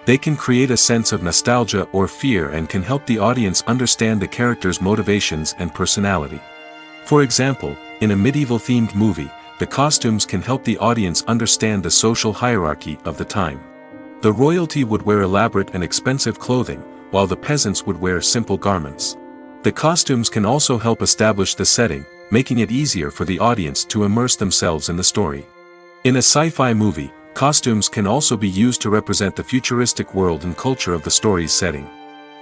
They can create a sense of nostalgia or fear and can help the audience understand the character's motivations and personality. For example, in a medieval-themed movie, the costumes can help the audience understand the social hierarchy of the time. The royalty would wear elaborate and expensive clothing, while the peasants would wear simple garments. The costumes can also help establish the setting, making it easier for the audience to immerse themselves in the story. In a sci-fi movie, costumes can also be used to represent the futuristic world and culture of the story's setting.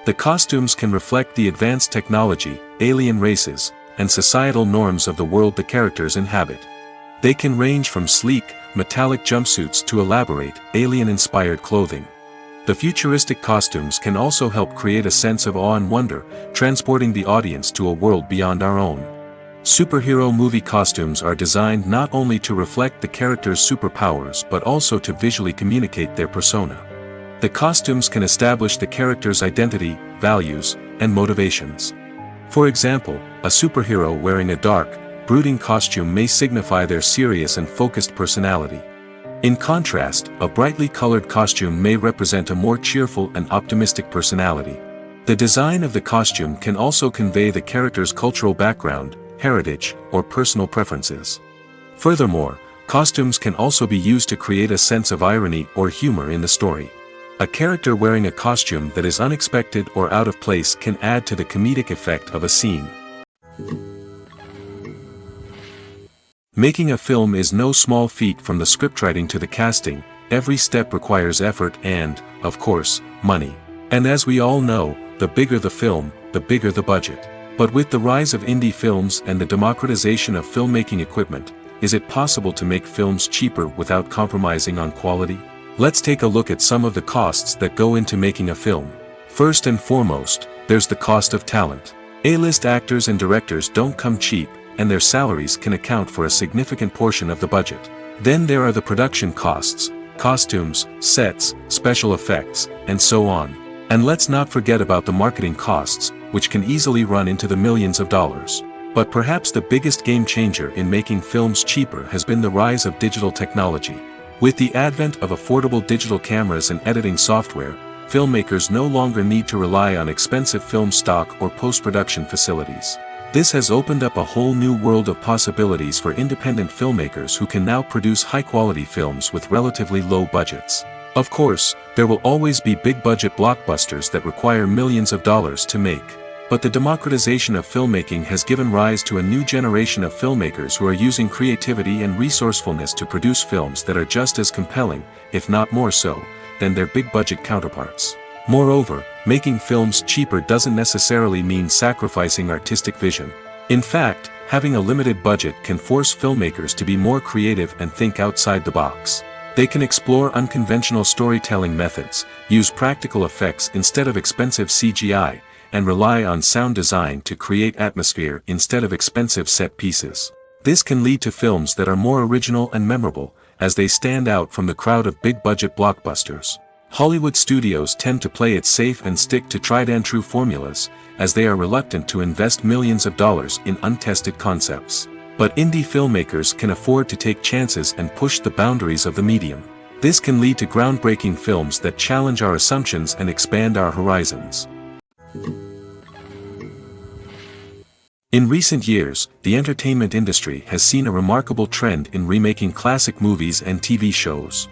The costumes can reflect the advanced technology, alien races, and societal norms of the world the characters inhabit. They can range from sleek, metallic jumpsuits to elaborate, alien-inspired clothing. The futuristic costumes can also help create a sense of awe and wonder, transporting the audience to a world beyond our own. Superhero movie costumes are designed not only to reflect the character's superpowers but also to visually communicate their persona. The costumes can establish the character's identity, values, and motivations. For example, a superhero wearing a dark, brooding costume may signify their serious and focused personality. In contrast, a brightly colored costume may represent a more cheerful and optimistic personality. The design of the costume can also convey the character's cultural background, heritage, or personal preferences. Furthermore, costumes can also be used to create a sense of irony or humor in the story. A character wearing a costume that is unexpected or out of place can add to the comedic effect of a scene. Making a film is no small feat. From the scriptwriting to the casting, every step requires effort and, of course, money. And as we all know, the bigger the film, the bigger the budget. But with the rise of indie films and the democratization of filmmaking equipment, is it possible to make films cheaper without compromising on quality? Let's take a look at some of the costs that go into making a film. First and foremost, there's the cost of talent. A-list actors and directors don't come cheap, and their salaries can account for a significant portion of the budget. Then there are the production costs, costumes, sets, special effects, and so on. And let's not forget about the marketing costs, which can easily run into the millions of dollars. But perhaps the biggest game changer in making films cheaper has been the rise of digital technology. With the advent of affordable digital cameras and editing software, filmmakers no longer need to rely on expensive film stock or post-production facilities. This has opened up a whole new world of possibilities for independent filmmakers who can now produce high-quality films with relatively low budgets. Of course, there will always be big-budget blockbusters that require millions of dollars to make. But the democratization of filmmaking has given rise to a new generation of filmmakers who are using creativity and resourcefulness to produce films that are just as compelling, if not more so, than their big-budget counterparts. Moreover, making films cheaper doesn't necessarily mean sacrificing artistic vision. In fact, having a limited budget can force filmmakers to be more creative and think outside the box. They can explore unconventional storytelling methods, use practical effects instead of expensive CGI, and rely on sound design to create atmosphere instead of expensive set pieces. This can lead to films that are more original and memorable, as they stand out from the crowd of big-budget blockbusters. Hollywood studios tend to play it safe and stick to tried-and-true formulas, as they are reluctant to invest millions of dollars in untested concepts. But indie filmmakers can afford to take chances and push the boundaries of the medium. This can lead to groundbreaking films that challenge our assumptions and expand our horizons. In recent years, the entertainment industry has seen a remarkable trend in remaking classic movies and TV shows.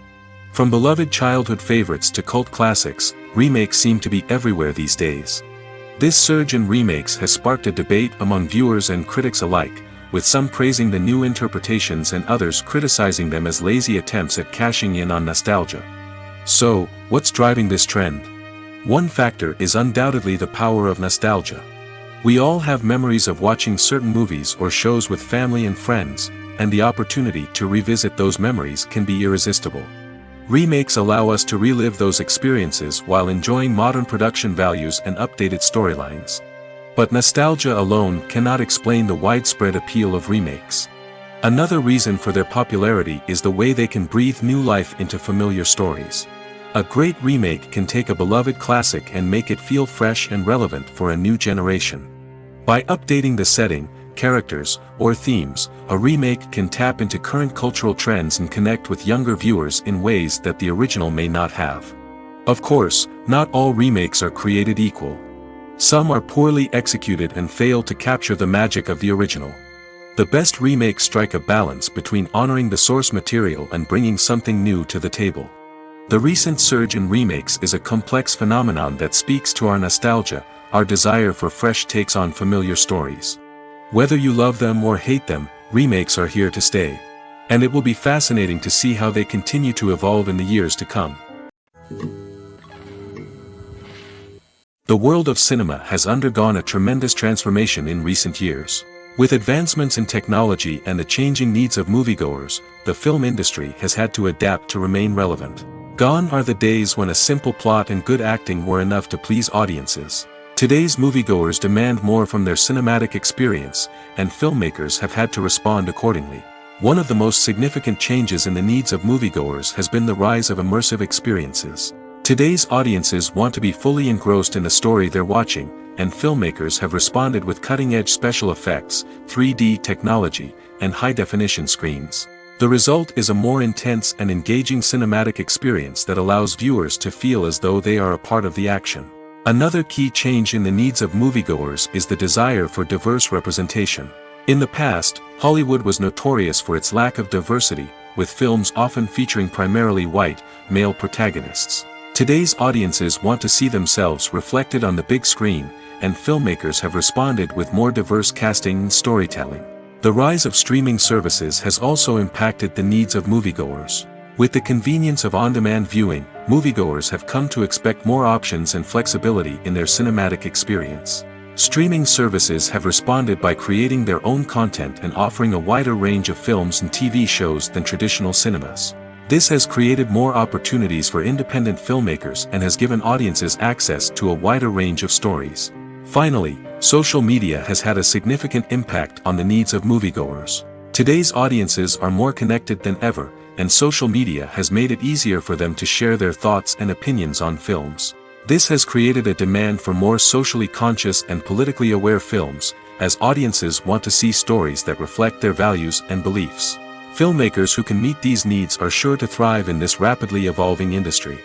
From beloved childhood favorites to cult classics, remakes seem to be everywhere these days. This surge in remakes has sparked a debate among viewers and critics alike, with some praising the new interpretations and others criticizing them as lazy attempts at cashing in on nostalgia. So, what's driving this trend? One factor is undoubtedly the power of nostalgia. We all have memories of watching certain movies or shows with family and friends, and the opportunity to revisit those memories can be irresistible. Remakes allow us to relive those experiences while enjoying modern production values and updated storylines. But nostalgia alone cannot explain the widespread appeal of remakes. Another reason for their popularity is the way they can breathe new life into familiar stories. A great remake can take a beloved classic and make it feel fresh and relevant for a new generation. By updating the setting, characters, or themes, a remake can tap into current cultural trends and connect with younger viewers in ways that the original may not have. Of course, not all remakes are created equal. Some are poorly executed and fail to capture the magic of the original. The best remakes strike a balance between honoring the source material and bringing something new to the table. The recent surge in remakes is a complex phenomenon that speaks to our nostalgia, our desire for fresh takes on familiar stories. Whether you love them or hate them, remakes are here to stay. And it will be fascinating to see how they continue to evolve in the years to come. The world of cinema has undergone a tremendous transformation in recent years. With advancements in technology and the changing needs of moviegoers, the film industry has had to adapt to remain relevant. Gone are the days when a simple plot and good acting were enough to please audiences. Today's moviegoers demand more from their cinematic experience, and filmmakers have had to respond accordingly. One of the most significant changes in the needs of moviegoers has been the rise of immersive experiences. Today's audiences want to be fully engrossed in the story they're watching, and filmmakers have responded with cutting-edge special effects, 3D technology, and high-definition screens. The result is a more intense and engaging cinematic experience that allows viewers to feel as though they are a part of the action. Another key change in the needs of moviegoers is the desire for diverse representation. In the past, Hollywood was notorious for its lack of diversity, with films often featuring primarily white, male protagonists. Today's audiences want to see themselves reflected on the big screen, and filmmakers have responded with more diverse casting and storytelling. The rise of streaming services has also impacted the needs of moviegoers. With the convenience of on-demand viewing, moviegoers have come to expect more options and flexibility in their cinematic experience. Streaming services have responded by creating their own content and offering a wider range of films and TV shows than traditional cinemas. This has created more opportunities for independent filmmakers and has given audiences access to a wider range of stories. Finally, social media has had a significant impact on the needs of moviegoers. Today's audiences are more connected than ever, and social media has made it easier for them to share their thoughts and opinions on films. This has created a demand for more socially conscious and politically aware films, as audiences want to see stories that reflect their values and beliefs. Filmmakers who can meet these needs are sure to thrive in this rapidly evolving industry.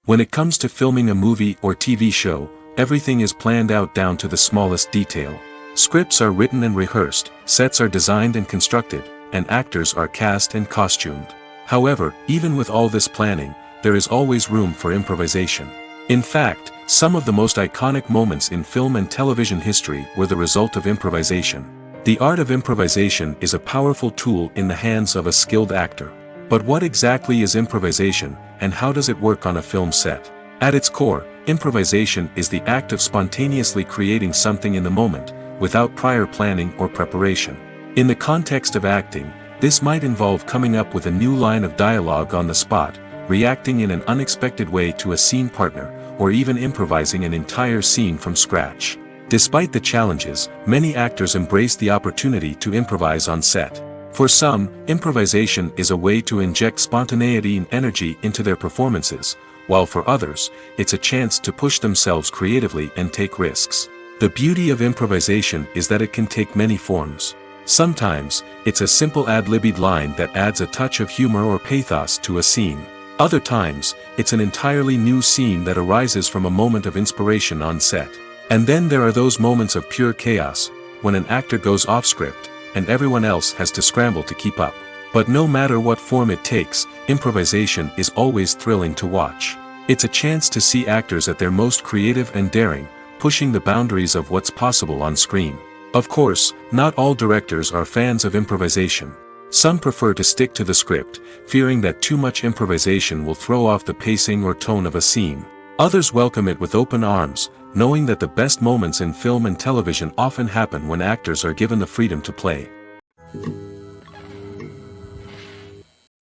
When it comes to filming a movie or TV show, everything is planned out down to the smallest detail. Scripts are written and rehearsed, sets are designed and constructed, and actors are cast and costumed. However, even with all this planning, there is always room for improvisation. In fact, some of the most iconic moments in film and television history were the result of improvisation. The art of improvisation is a powerful tool in the hands of a skilled actor. But what exactly is improvisation, and how does it work on a film set? At its core, improvisation is the act of spontaneously creating something in the moment, without prior planning or preparation. In the context of acting, this might involve coming up with a new line of dialogue on the spot, reacting in an unexpected way to a scene partner, or even improvising an entire scene from scratch. Despite the challenges, many actors embrace the opportunity to improvise on set. For some, improvisation is a way to inject spontaneity and energy into their performances, while for others, it's a chance to push themselves creatively and take risks. The beauty of improvisation is that it can take many forms. Sometimes, it's a simple ad-libbed line that adds a touch of humor or pathos to a scene. Other times, it's an entirely new scene that arises from a moment of inspiration on set. And then there are those moments of pure chaos, when an actor goes off script, and everyone else has to scramble to keep up. But no matter what form it takes, improvisation is always thrilling to watch. It's a chance to see actors at their most creative and daring, pushing the boundaries of what's possible on screen. Of course, not all directors are fans of improvisation. Some prefer to stick to the script, fearing that too much improvisation will throw off the pacing or tone of a scene. Others welcome it with open arms, knowing that the best moments in film and television often happen when actors are given the freedom to play.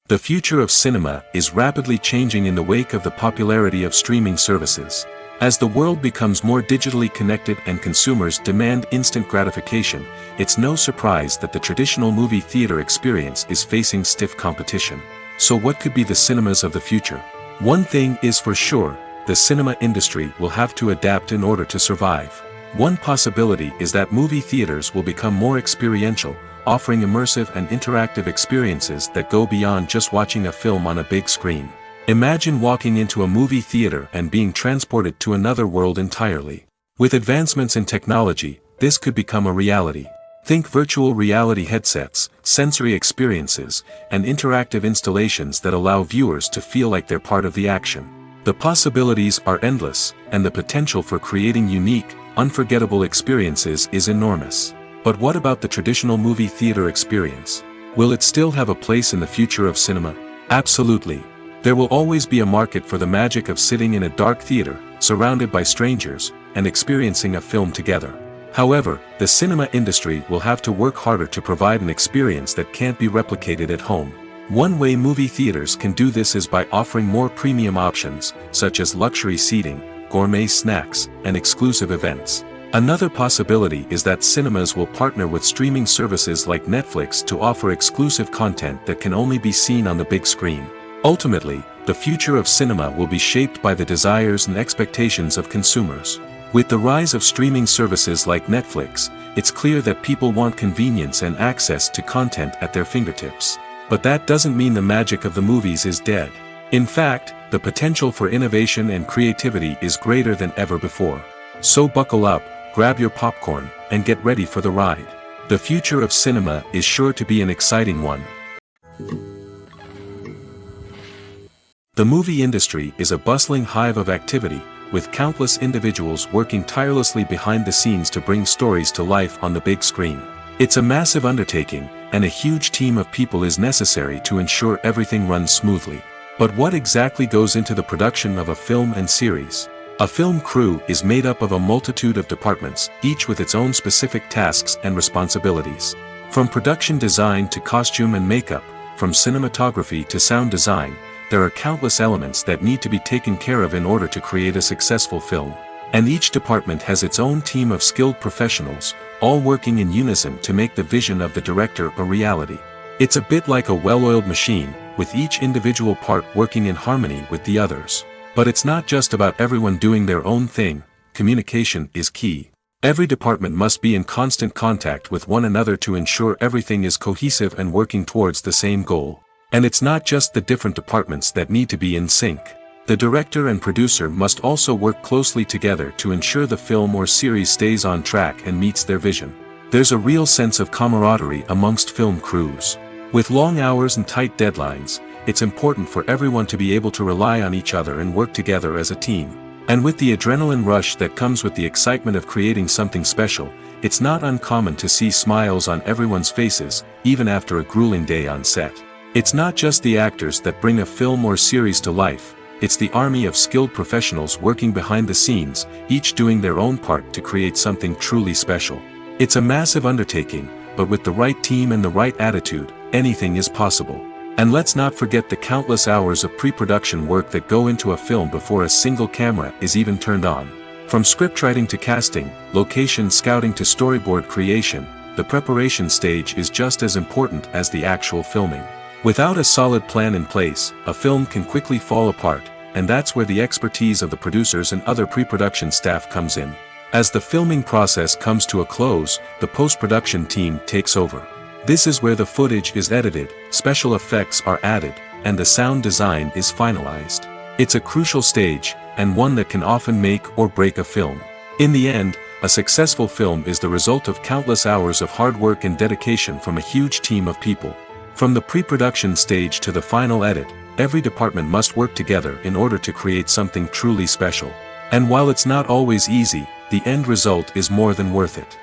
The future of cinema is rapidly changing in the wake of the popularity of streaming services. As the world becomes more digitally connected and consumers demand instant gratification, it's no surprise that the traditional movie theater experience is facing stiff competition. So what could be the cinemas of the future? One thing is for sure, the cinema industry will have to adapt in order to survive. One possibility is that movie theaters will become more experiential, offering immersive and interactive experiences that go beyond just watching a film on a big screen. Imagine walking into a movie theater and being transported to another world entirely. With advancements in technology, this could become a reality. Think virtual reality headsets, sensory experiences, and interactive installations that allow viewers to feel like they're part of the action. The possibilities are endless, and the potential for creating unique, unforgettable experiences is enormous. But what about the traditional movie theater experience? Will it still have a place in the future of cinema? Absolutely. There will always be a market for the magic of sitting in a dark theater, surrounded by strangers, and experiencing a film together. However, the cinema industry will have to work harder to provide an experience that can't be replicated at home. One way movie theaters can do this is by offering more premium options, such as luxury seating, gourmet snacks, and exclusive events. Another possibility is that cinemas will partner with streaming services like Netflix to offer exclusive content that can only be seen on the big screen. Ultimately, the future of cinema will be shaped by the desires and expectations of consumers. With the rise of streaming services like Netflix, it's clear that people want convenience and access to content at their fingertips. But that doesn't mean the magic of the movies is dead. In fact, the potential for innovation and creativity is greater than ever before. So buckle up, grab your popcorn, and get ready for the ride. The future of cinema is sure to be an exciting one. The movie industry is a bustling hive of activity, with countless individuals working tirelessly behind the scenes to bring stories to life on the big screen. It's a massive undertaking, and a huge team of people is necessary to ensure everything runs smoothly. But what exactly goes into the production of a film and series? A film crew is made up of a multitude of departments, each with its own specific tasks and responsibilities. From production design to costume and makeup, from cinematography to sound design, there are countless elements that need to be taken care of in order to create a successful film. And each department has its own team of skilled professionals, all working in unison to make the vision of the director a reality. It's a bit like a well-oiled machine, with each individual part working in harmony with the others. But it's not just about everyone doing their own thing. Communication is key. Every department must be in constant contact with one another to ensure everything is cohesive and working towards the same goal. And it's not just the different departments that need to be in sync. The director and producer must also work closely together to ensure the film or series stays on track and meets their vision. There's a real sense of camaraderie amongst film crews. With long hours and tight deadlines, it's important for everyone to be able to rely on each other and work together as a team. And with the adrenaline rush that comes with the excitement of creating something special, it's not uncommon to see smiles on everyone's faces, even after a grueling day on set. It's not just the actors that bring a film or series to life. It's the army of skilled professionals working behind the scenes, each doing their own part to create something truly special. It's a massive undertaking, but with the right team and the right attitude, anything is possible. And let's not forget the countless hours of pre-production work that go into a film before a single camera is even turned on. From scriptwriting to casting, location scouting to storyboard creation, the preparation stage is just as important as the actual filming. Without a solid plan in place, a film can quickly fall apart, and that's where the expertise of the producers and other pre-production staff comes in. As the filming process comes to a close, the post-production team takes over. This is where the footage is edited, special effects are added, and the sound design is finalized. It's a crucial stage, and one that can often make or break a film. In the end, a successful film is the result of countless hours of hard work and dedication from a huge team of people. From the pre-production stage to the final edit, every department must work together in order to create something truly special. And while it's not always easy, the end result is more than worth it.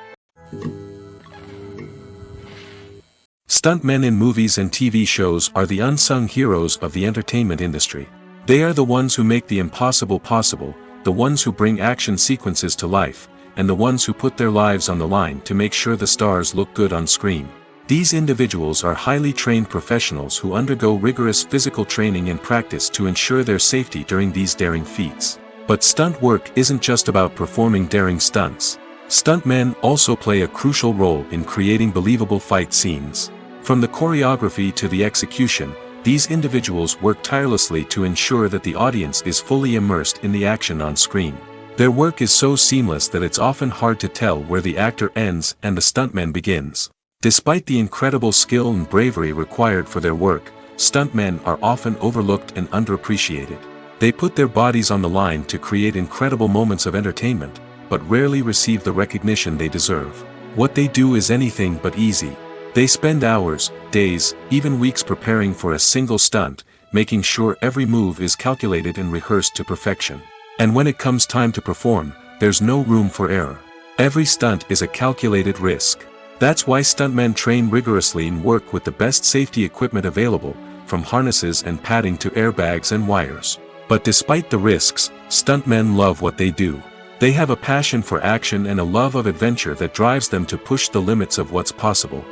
Stuntmen in movies and TV shows are the unsung heroes of the entertainment industry. They are the ones who make the impossible possible, the ones who bring action sequences to life, and the ones who put their lives on the line to make sure the stars look good on screen. These individuals are highly trained professionals who undergo rigorous physical training and practice to ensure their safety during these daring feats. But stunt work isn't just about performing daring stunts. Stuntmen also play a crucial role in creating believable fight scenes. From the choreography to the execution, these individuals work tirelessly to ensure that the audience is fully immersed in the action on screen. Their work is so seamless that it's often hard to tell where the actor ends and the stuntman begins. Despite the incredible skill and bravery required for their work, stuntmen are often overlooked and underappreciated. They put their bodies on the line to create incredible moments of entertainment, but rarely receive the recognition they deserve. What they do is anything but easy. They spend hours, days, even weeks preparing for a single stunt, making sure every move is calculated and rehearsed to perfection. And when it comes time to perform, there's no room for error. Every stunt is a calculated risk. That's why stuntmen train rigorously and work with the best safety equipment available, from harnesses and padding to airbags and wires. But despite the risks, stuntmen love what they do. They have a passion for action and a love of adventure that drives them to push the limits of what's possible.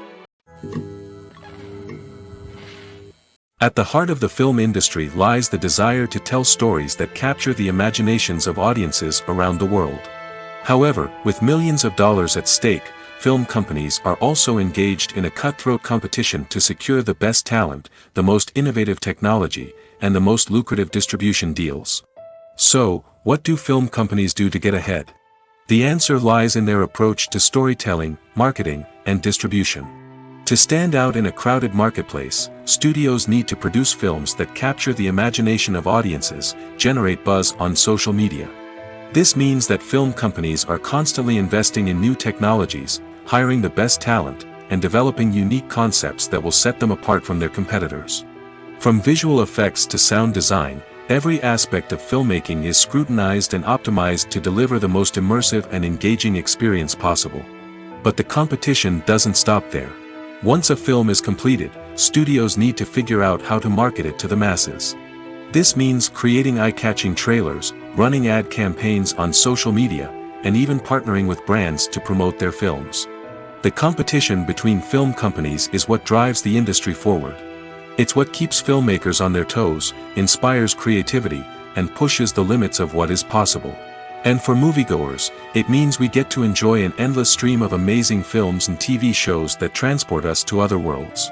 At the heart of the film industry lies the desire to tell stories that capture the imaginations of audiences around the world. However, with millions of dollars at stake, film companies are also engaged in a cutthroat competition to secure the best talent, the most innovative technology, and the most lucrative distribution deals. So, what do film companies do to get ahead? The answer lies in their approach to storytelling, marketing, and distribution. To stand out in a crowded marketplace, studios need to produce films that capture the imagination of audiences, generate buzz on social media. This means that film companies are constantly investing in new technologies, hiring the best talent, and developing unique concepts that will set them apart from their competitors. From visual effects to sound design, every aspect of filmmaking is scrutinized and optimized to deliver the most immersive and engaging experience possible. But the competition doesn't stop there. Once a film is completed, studios need to figure out how to market it to the masses. This means creating eye-catching trailers, running ad campaigns on social media, and even partnering with brands to promote their films. The competition between film companies is what drives the industry forward. It's what keeps filmmakers on their toes, inspires creativity, and pushes the limits of what is possible. And for moviegoers, it means we get to enjoy an endless stream of amazing films and TV shows that transport us to other worlds.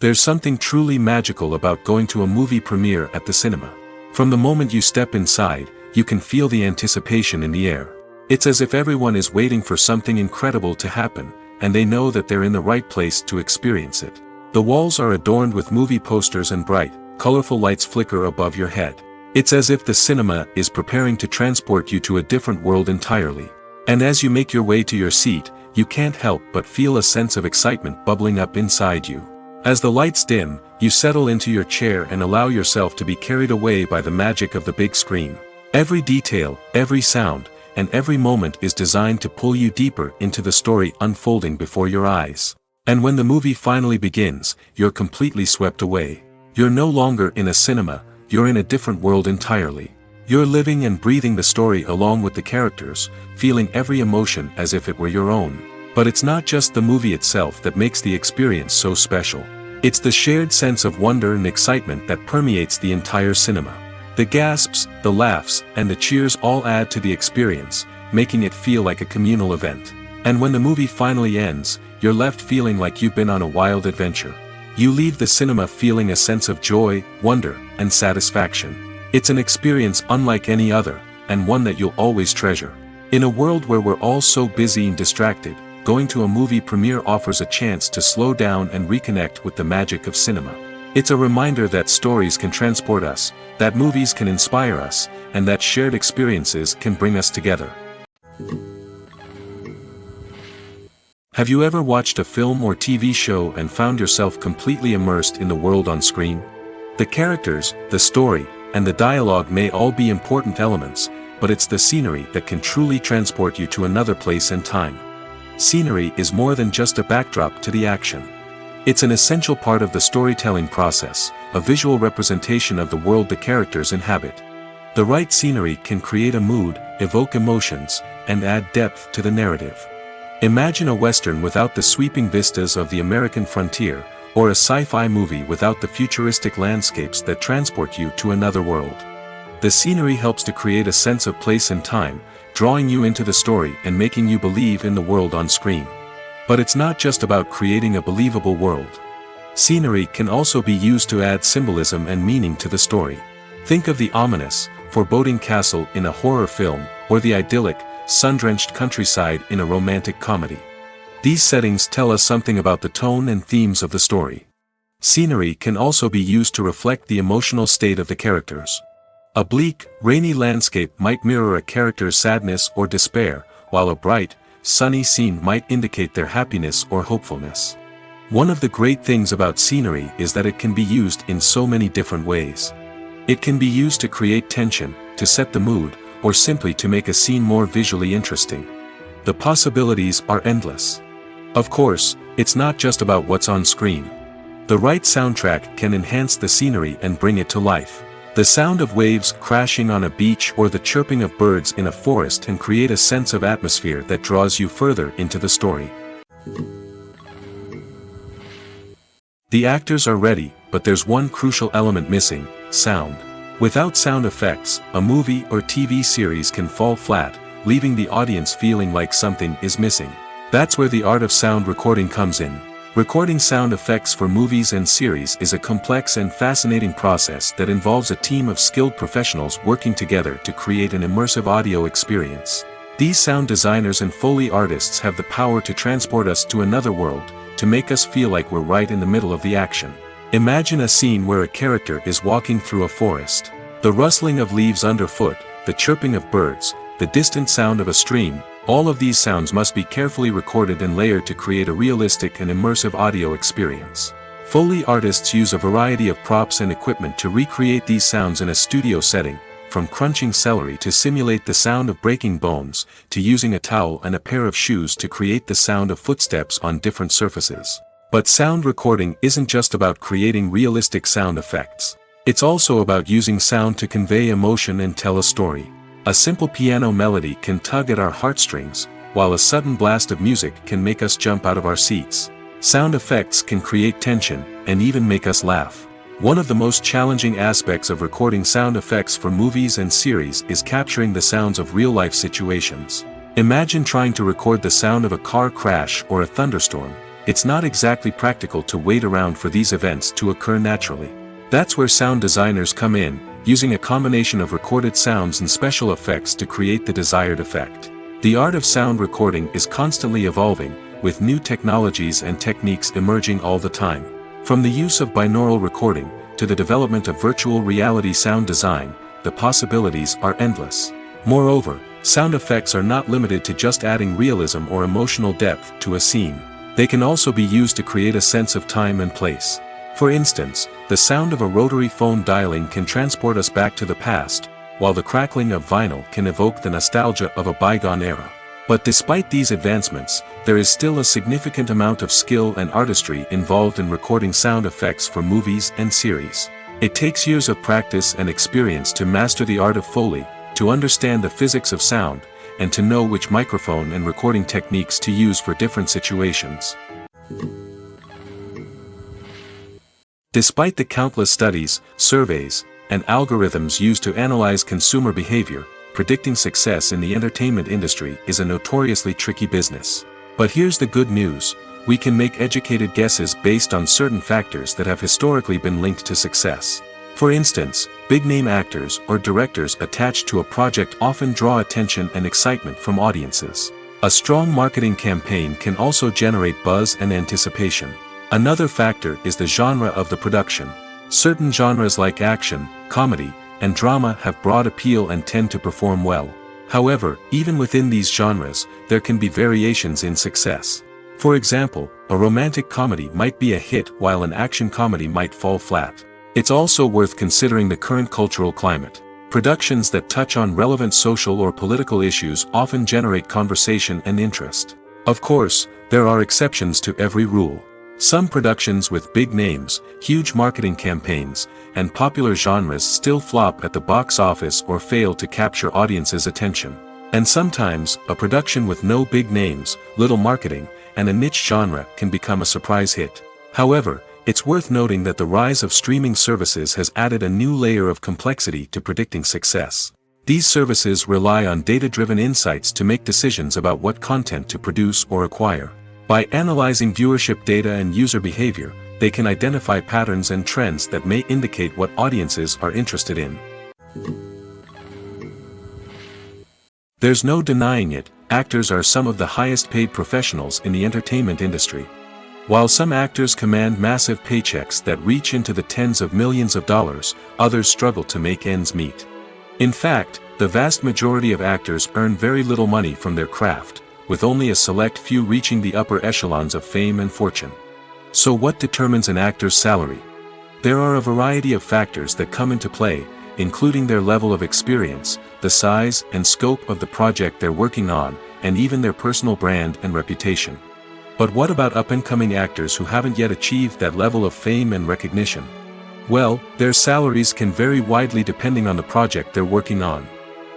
There's something truly magical about going to a movie premiere at the cinema. From the moment you step inside, you can feel the anticipation in the air. It's as if everyone is waiting for something incredible to happen, and they know that they're in the right place to experience it. The walls are adorned with movie posters and bright, colorful lights flicker above your head. It's as if the cinema is preparing to transport you to a different world entirely. And as you make your way to your seat, you can't help but feel a sense of excitement bubbling up inside you. As the lights dim, you settle into your chair and allow yourself to be carried away by the magic of the big screen. Every detail, every sound, and every moment is designed to pull you deeper into the story unfolding before your eyes. And when the movie finally begins, you're completely swept away. You're no longer in a cinema, you're in a different world entirely. You're living and breathing the story along with the characters, feeling every emotion as if it were your own. But it's not just the movie itself that makes the experience so special. It's the shared sense of wonder and excitement that permeates the entire cinema. The gasps, the laughs, and the cheers all add to the experience, making it feel like a communal event. And when the movie finally ends, you're left feeling like you've been on a wild adventure. You leave the cinema feeling a sense of joy, wonder, and satisfaction. It's an experience unlike any other, and one that you'll always treasure. In a world where we're all so busy and distracted, going to a movie premiere offers a chance to slow down and reconnect with the magic of cinema. It's a reminder that stories can transport us, that movies can inspire us, and that shared experiences can bring us together. Have you ever watched a film or TV show and found yourself completely immersed in the world on screen? The characters, the story, and the dialogue may all be important elements, but it's the scenery that can truly transport you to another place and time. Scenery is more than just a backdrop to the action. It's an essential part of the storytelling process, a visual representation of the world the characters inhabit. The right scenery can create a mood, evoke emotions, and add depth to the narrative. Imagine a Western without the sweeping vistas of the American frontier, or a sci-fi movie without the futuristic landscapes that transport you to another world. The scenery helps to create a sense of place and time, drawing you into the story and making you believe in the world on screen. But it's not just about creating a believable world. Scenery can also be used to add symbolism and meaning to the story. Think of the ominous, foreboding castle in a horror film, or the idyllic, sun-drenched countryside in a romantic comedy. These settings tell us something about the tone and themes of the story. Scenery can also be used to reflect the emotional state of the characters. A bleak, rainy landscape might mirror a character's sadness or despair, while a bright, sunny scene might indicate their happiness or hopefulness. One of the great things about scenery is that it can be used in so many different ways. It can be used to create tension, to set the mood, or simply to make a scene more visually interesting. The possibilities are endless. Of course, it's not just about what's on screen. The right soundtrack can enhance the scenery and bring it to life. The sound of waves crashing on a beach or the chirping of birds in a forest can create a sense of atmosphere that draws you further into the story. The actors are ready, but there's one crucial element missing: sound. Without sound effects, a movie or TV series can fall flat, leaving the audience feeling like something is missing. That's where the art of sound recording comes in. Recording sound effects for movies and series is a complex and fascinating process that involves a team of skilled professionals working together to create an immersive audio experience. These sound designers and Foley artists have the power to transport us to another world, to make us feel like we're right in the middle of the action. Imagine a scene where a character is walking through a forest. The rustling of leaves underfoot, the chirping of birds, the distant sound of a stream, all of these sounds must be carefully recorded and layered to create a realistic and immersive audio experience. Foley artists use a variety of props and equipment to recreate these sounds in a studio setting, from crunching celery to simulate the sound of breaking bones, to using a towel and a pair of shoes to create the sound of footsteps on different surfaces. But sound recording isn't just about creating realistic sound effects. It's also about using sound to convey emotion and tell a story. A simple piano melody can tug at our heartstrings, while a sudden blast of music can make us jump out of our seats. Sound effects can create tension, and even make us laugh. One of the most challenging aspects of recording sound effects for movies and series is capturing the sounds of real-life situations. Imagine trying to record the sound of a car crash or a thunderstorm. It's not exactly practical to wait around for these events to occur naturally. That's where sound designers come in, using a combination of recorded sounds and special effects to create the desired effect. The art of sound recording is constantly evolving, with new technologies and techniques emerging all the time. From the use of binaural recording, to the development of virtual reality sound design, the possibilities are endless. Moreover, sound effects are not limited to just adding realism or emotional depth to a scene. They can also be used to create a sense of time and place. For instance, the sound of a rotary phone dialing can transport us back to the past, while the crackling of vinyl can evoke the nostalgia of a bygone era. But despite these advancements, there is still a significant amount of skill and artistry involved in recording sound effects for movies and series. It takes years of practice and experience to master the art of Foley, to understand the physics of sound, and to know which microphone and recording techniques to use for different situations. Despite the countless studies, surveys, and algorithms used to analyze consumer behavior, predicting success in the entertainment industry is a notoriously tricky business. But here's the good news: we can make educated guesses based on certain factors that have historically been linked to success. For instance, big-name actors or directors attached to a project often draw attention and excitement from audiences. A strong marketing campaign can also generate buzz and anticipation. Another factor is the genre of the production. Certain genres like action, comedy, and drama have broad appeal and tend to perform well. However, even within these genres, there can be variations in success. For example, a romantic comedy might be a hit while an action comedy might fall flat. It's also worth considering the current cultural climate. Productions that touch on relevant social or political issues often generate conversation and interest. Of course, there are exceptions to every rule. Some productions with big names, huge marketing campaigns, and popular genres still flop at the box office or fail to capture audiences' attention. And sometimes, a production with no big names, little marketing, and a niche genre can become a surprise hit. However, it's worth noting that the rise of streaming services has added a new layer of complexity to predicting success. These services rely on data-driven insights to make decisions about what content to produce or acquire. By analyzing viewership data and user behavior, they can identify patterns and trends that may indicate what audiences are interested in. There's no denying it, actors are some of the highest-paid professionals in the entertainment industry. While some actors command massive paychecks that reach into the tens of millions of dollars, others struggle to make ends meet. In fact, the vast majority of actors earn very little money from their craft, with only a select few reaching the upper echelons of fame and fortune. So what determines an actor's salary? There are a variety of factors that come into play, including their level of experience, the size and scope of the project they're working on, and even their personal brand and reputation. But what about up-and-coming actors who haven't yet achieved that level of fame and recognition? Well, their salaries can vary widely depending on the project they're working on.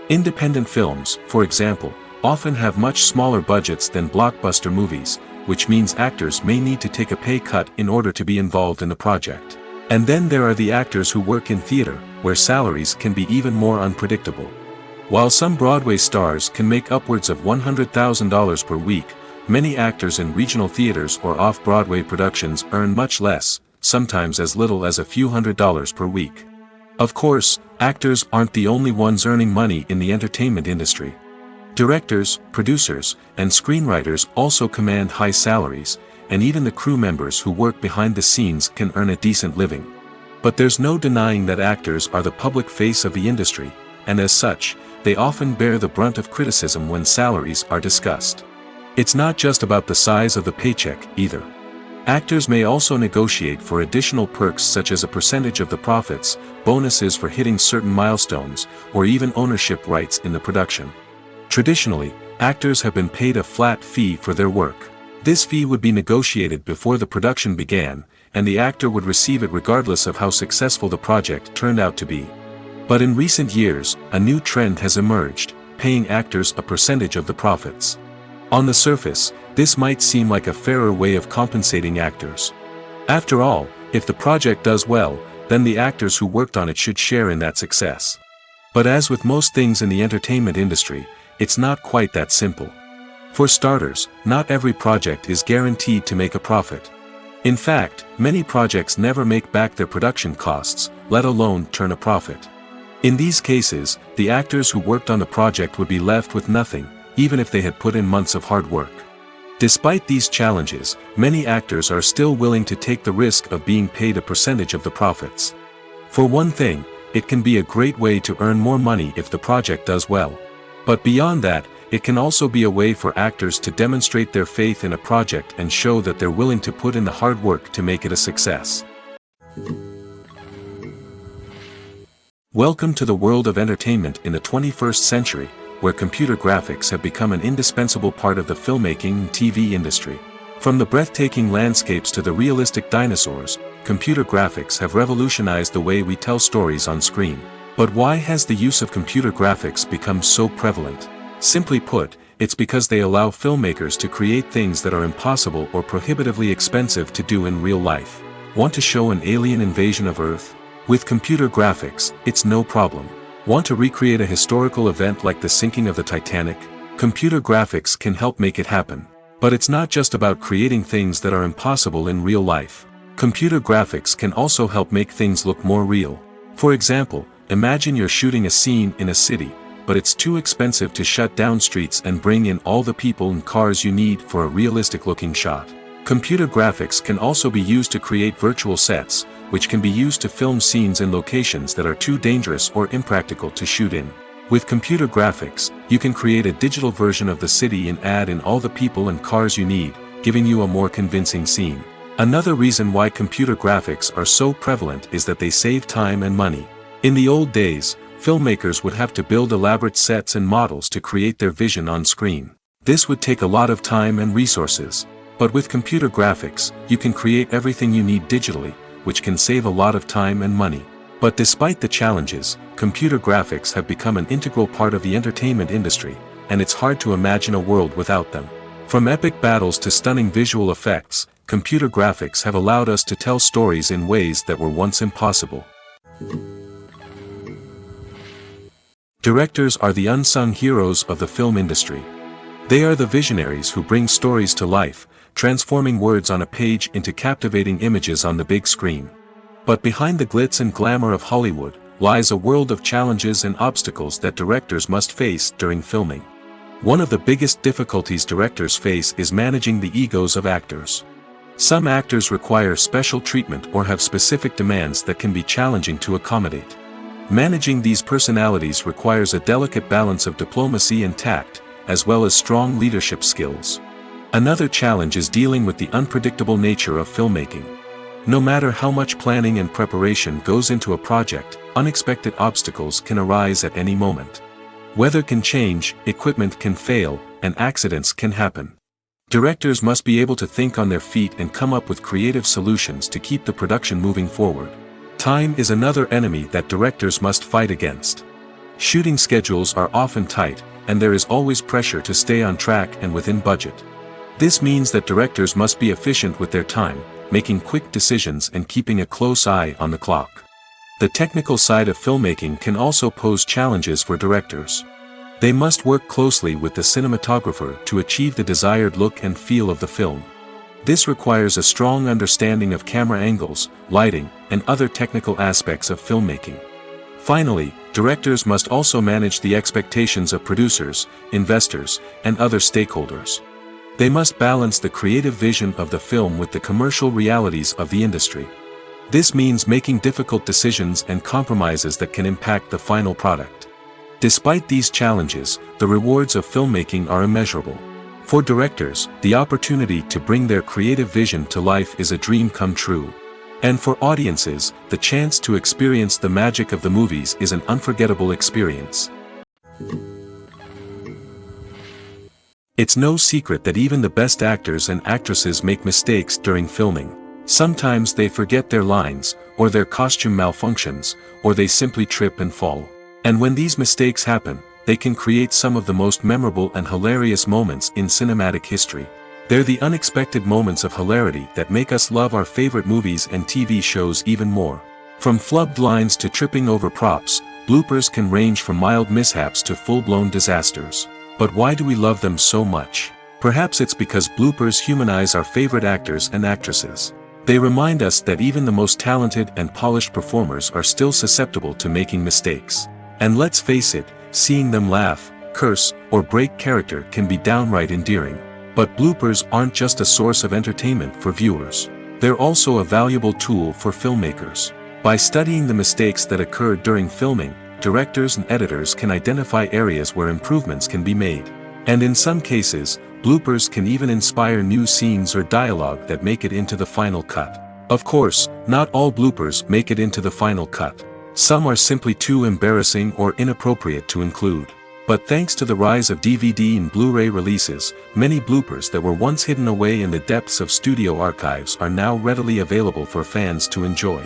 Independent films, for example, often have much smaller budgets than blockbuster movies, which means actors may need to take a pay cut in order to be involved in the project. And then there are the actors who work in theater, where salaries can be even more unpredictable. While some Broadway stars can make upwards of $100,000 per week, many actors in regional theaters or off-Broadway productions earn much less, sometimes as little as a few $100s per week. Of course, actors aren't the only ones earning money in the entertainment industry. Directors, producers, and screenwriters also command high salaries, and even the crew members who work behind the scenes can earn a decent living. But there's no denying that actors are the public face of the industry, and as such, they often bear the brunt of criticism when salaries are discussed. It's not just about the size of the paycheck, either. Actors may also negotiate for additional perks such as a percentage of the profits, bonuses for hitting certain milestones, or even ownership rights in the production. Traditionally, actors have been paid a flat fee for their work. This fee would be negotiated before the production began, and the actor would receive it regardless of how successful the project turned out to be. But in recent years, a new trend has emerged, paying actors a percentage of the profits. On the surface, this might seem like a fairer way of compensating actors. After all, if the project does well, then the actors who worked on it should share in that success. But as with most things in the entertainment industry, it's not quite that simple. For starters, not every project is guaranteed to make a profit. In fact, many projects never make back their production costs, let alone turn a profit. In these cases, the actors who worked on the project would be left with nothing, even if they had put in months of hard work. Despite these challenges, many actors are still willing to take the risk of being paid a percentage of the profits. For one thing, it can be a great way to earn more money if the project does well. But beyond that, it can also be a way for actors to demonstrate their faith in a project and show that they're willing to put in the hard work to make it a success. Welcome to the world of entertainment in the 21st century, where computer graphics have become an indispensable part of the filmmaking and TV industry. From the breathtaking landscapes to the realistic dinosaurs, computer graphics have revolutionized the way we tell stories on screen. But why has the use of computer graphics become so prevalent? Simply put, it's because they allow filmmakers to create things that are impossible or prohibitively expensive to do in real life. Want to show an alien invasion of Earth? With computer graphics, it's no problem. Want to recreate a historical event like the sinking of the Titanic? Computer graphics can help make it happen. But it's not just about creating things that are impossible in real life. Computer graphics can also help make things look more real. For example, imagine you're shooting a scene in a city, but it's too expensive to shut down streets and bring in all the people and cars you need for a realistic-looking shot. Computer graphics can also be used to create virtual sets, which can be used to film scenes in locations that are too dangerous or impractical to shoot in. With computer graphics, you can create a digital version of the city and add in all the people and cars you need, giving you a more convincing scene. Another reason why computer graphics are so prevalent is that they save time and money. In the old days, filmmakers would have to build elaborate sets and models to create their vision on screen. This would take a lot of time and resources. But with computer graphics, you can create everything you need digitally, which can save a lot of time and money. But despite the challenges, computer graphics have become an integral part of the entertainment industry, and it's hard to imagine a world without them. From epic battles to stunning visual effects, computer graphics have allowed us to tell stories in ways that were once impossible. Directors are the unsung heroes of the film industry. They are the visionaries who bring stories to life, transforming words on a page into captivating images on the big screen. But behind the glitz and glamour of Hollywood, lies a world of challenges and obstacles that directors must face during filming. One of the biggest difficulties directors face is managing the egos of actors. Some actors require special treatment or have specific demands that can be challenging to accommodate. Managing these personalities requires a delicate balance of diplomacy and tact, as well as strong leadership skills. Another challenge is dealing with the unpredictable nature of filmmaking. No matter how much planning and preparation goes into a project, unexpected obstacles can arise at any moment. Weather can change, equipment can fail, and accidents can happen. Directors must be able to think on their feet and come up with creative solutions to keep the production moving forward. Time is another enemy that directors must fight against. Shooting schedules are often tight, and there is always pressure to stay on track and within budget. This means that directors must be efficient with their time, making quick decisions and keeping a close eye on the clock. The technical side of filmmaking can also pose challenges for directors. They must work closely with the cinematographer to achieve the desired look and feel of the film. This requires a strong understanding of camera angles, lighting, and other technical aspects of filmmaking. Finally, directors must also manage the expectations of producers, investors, and other stakeholders. They must balance the creative vision of the film with the commercial realities of the industry. This means making difficult decisions and compromises that can impact the final product. Despite these challenges, the rewards of filmmaking are immeasurable. For directors, the opportunity to bring their creative vision to life is a dream come true. And for audiences, the chance to experience the magic of the movies is an unforgettable experience. It's no secret that even the best actors and actresses make mistakes during filming. Sometimes they forget their lines, or their costume malfunctions, or they simply trip and fall. And when these mistakes happen, they can create some of the most memorable and hilarious moments in cinematic history. They're the unexpected moments of hilarity that make us love our favorite movies and TV shows even more. From flubbed lines to tripping over props, bloopers can range from mild mishaps to full-blown disasters. But why do we love them so much? Perhaps it's because bloopers humanize our favorite actors and actresses. They remind us that even the most talented and polished performers are still susceptible to making mistakes. And let's face it, seeing them laugh, curse, or break character can be downright endearing. But bloopers aren't just a source of entertainment for viewers. They're also a valuable tool for filmmakers. By studying the mistakes that occurred during filming, directors and editors can identify areas where improvements can be made. And in some cases, bloopers can even inspire new scenes or dialogue that make it into the final cut. Of course, not all bloopers make it into the final cut. Some are simply too embarrassing or inappropriate to include. But thanks to the rise of DVD and Blu-ray releases, many bloopers that were once hidden away in the depths of studio archives are now readily available for fans to enjoy.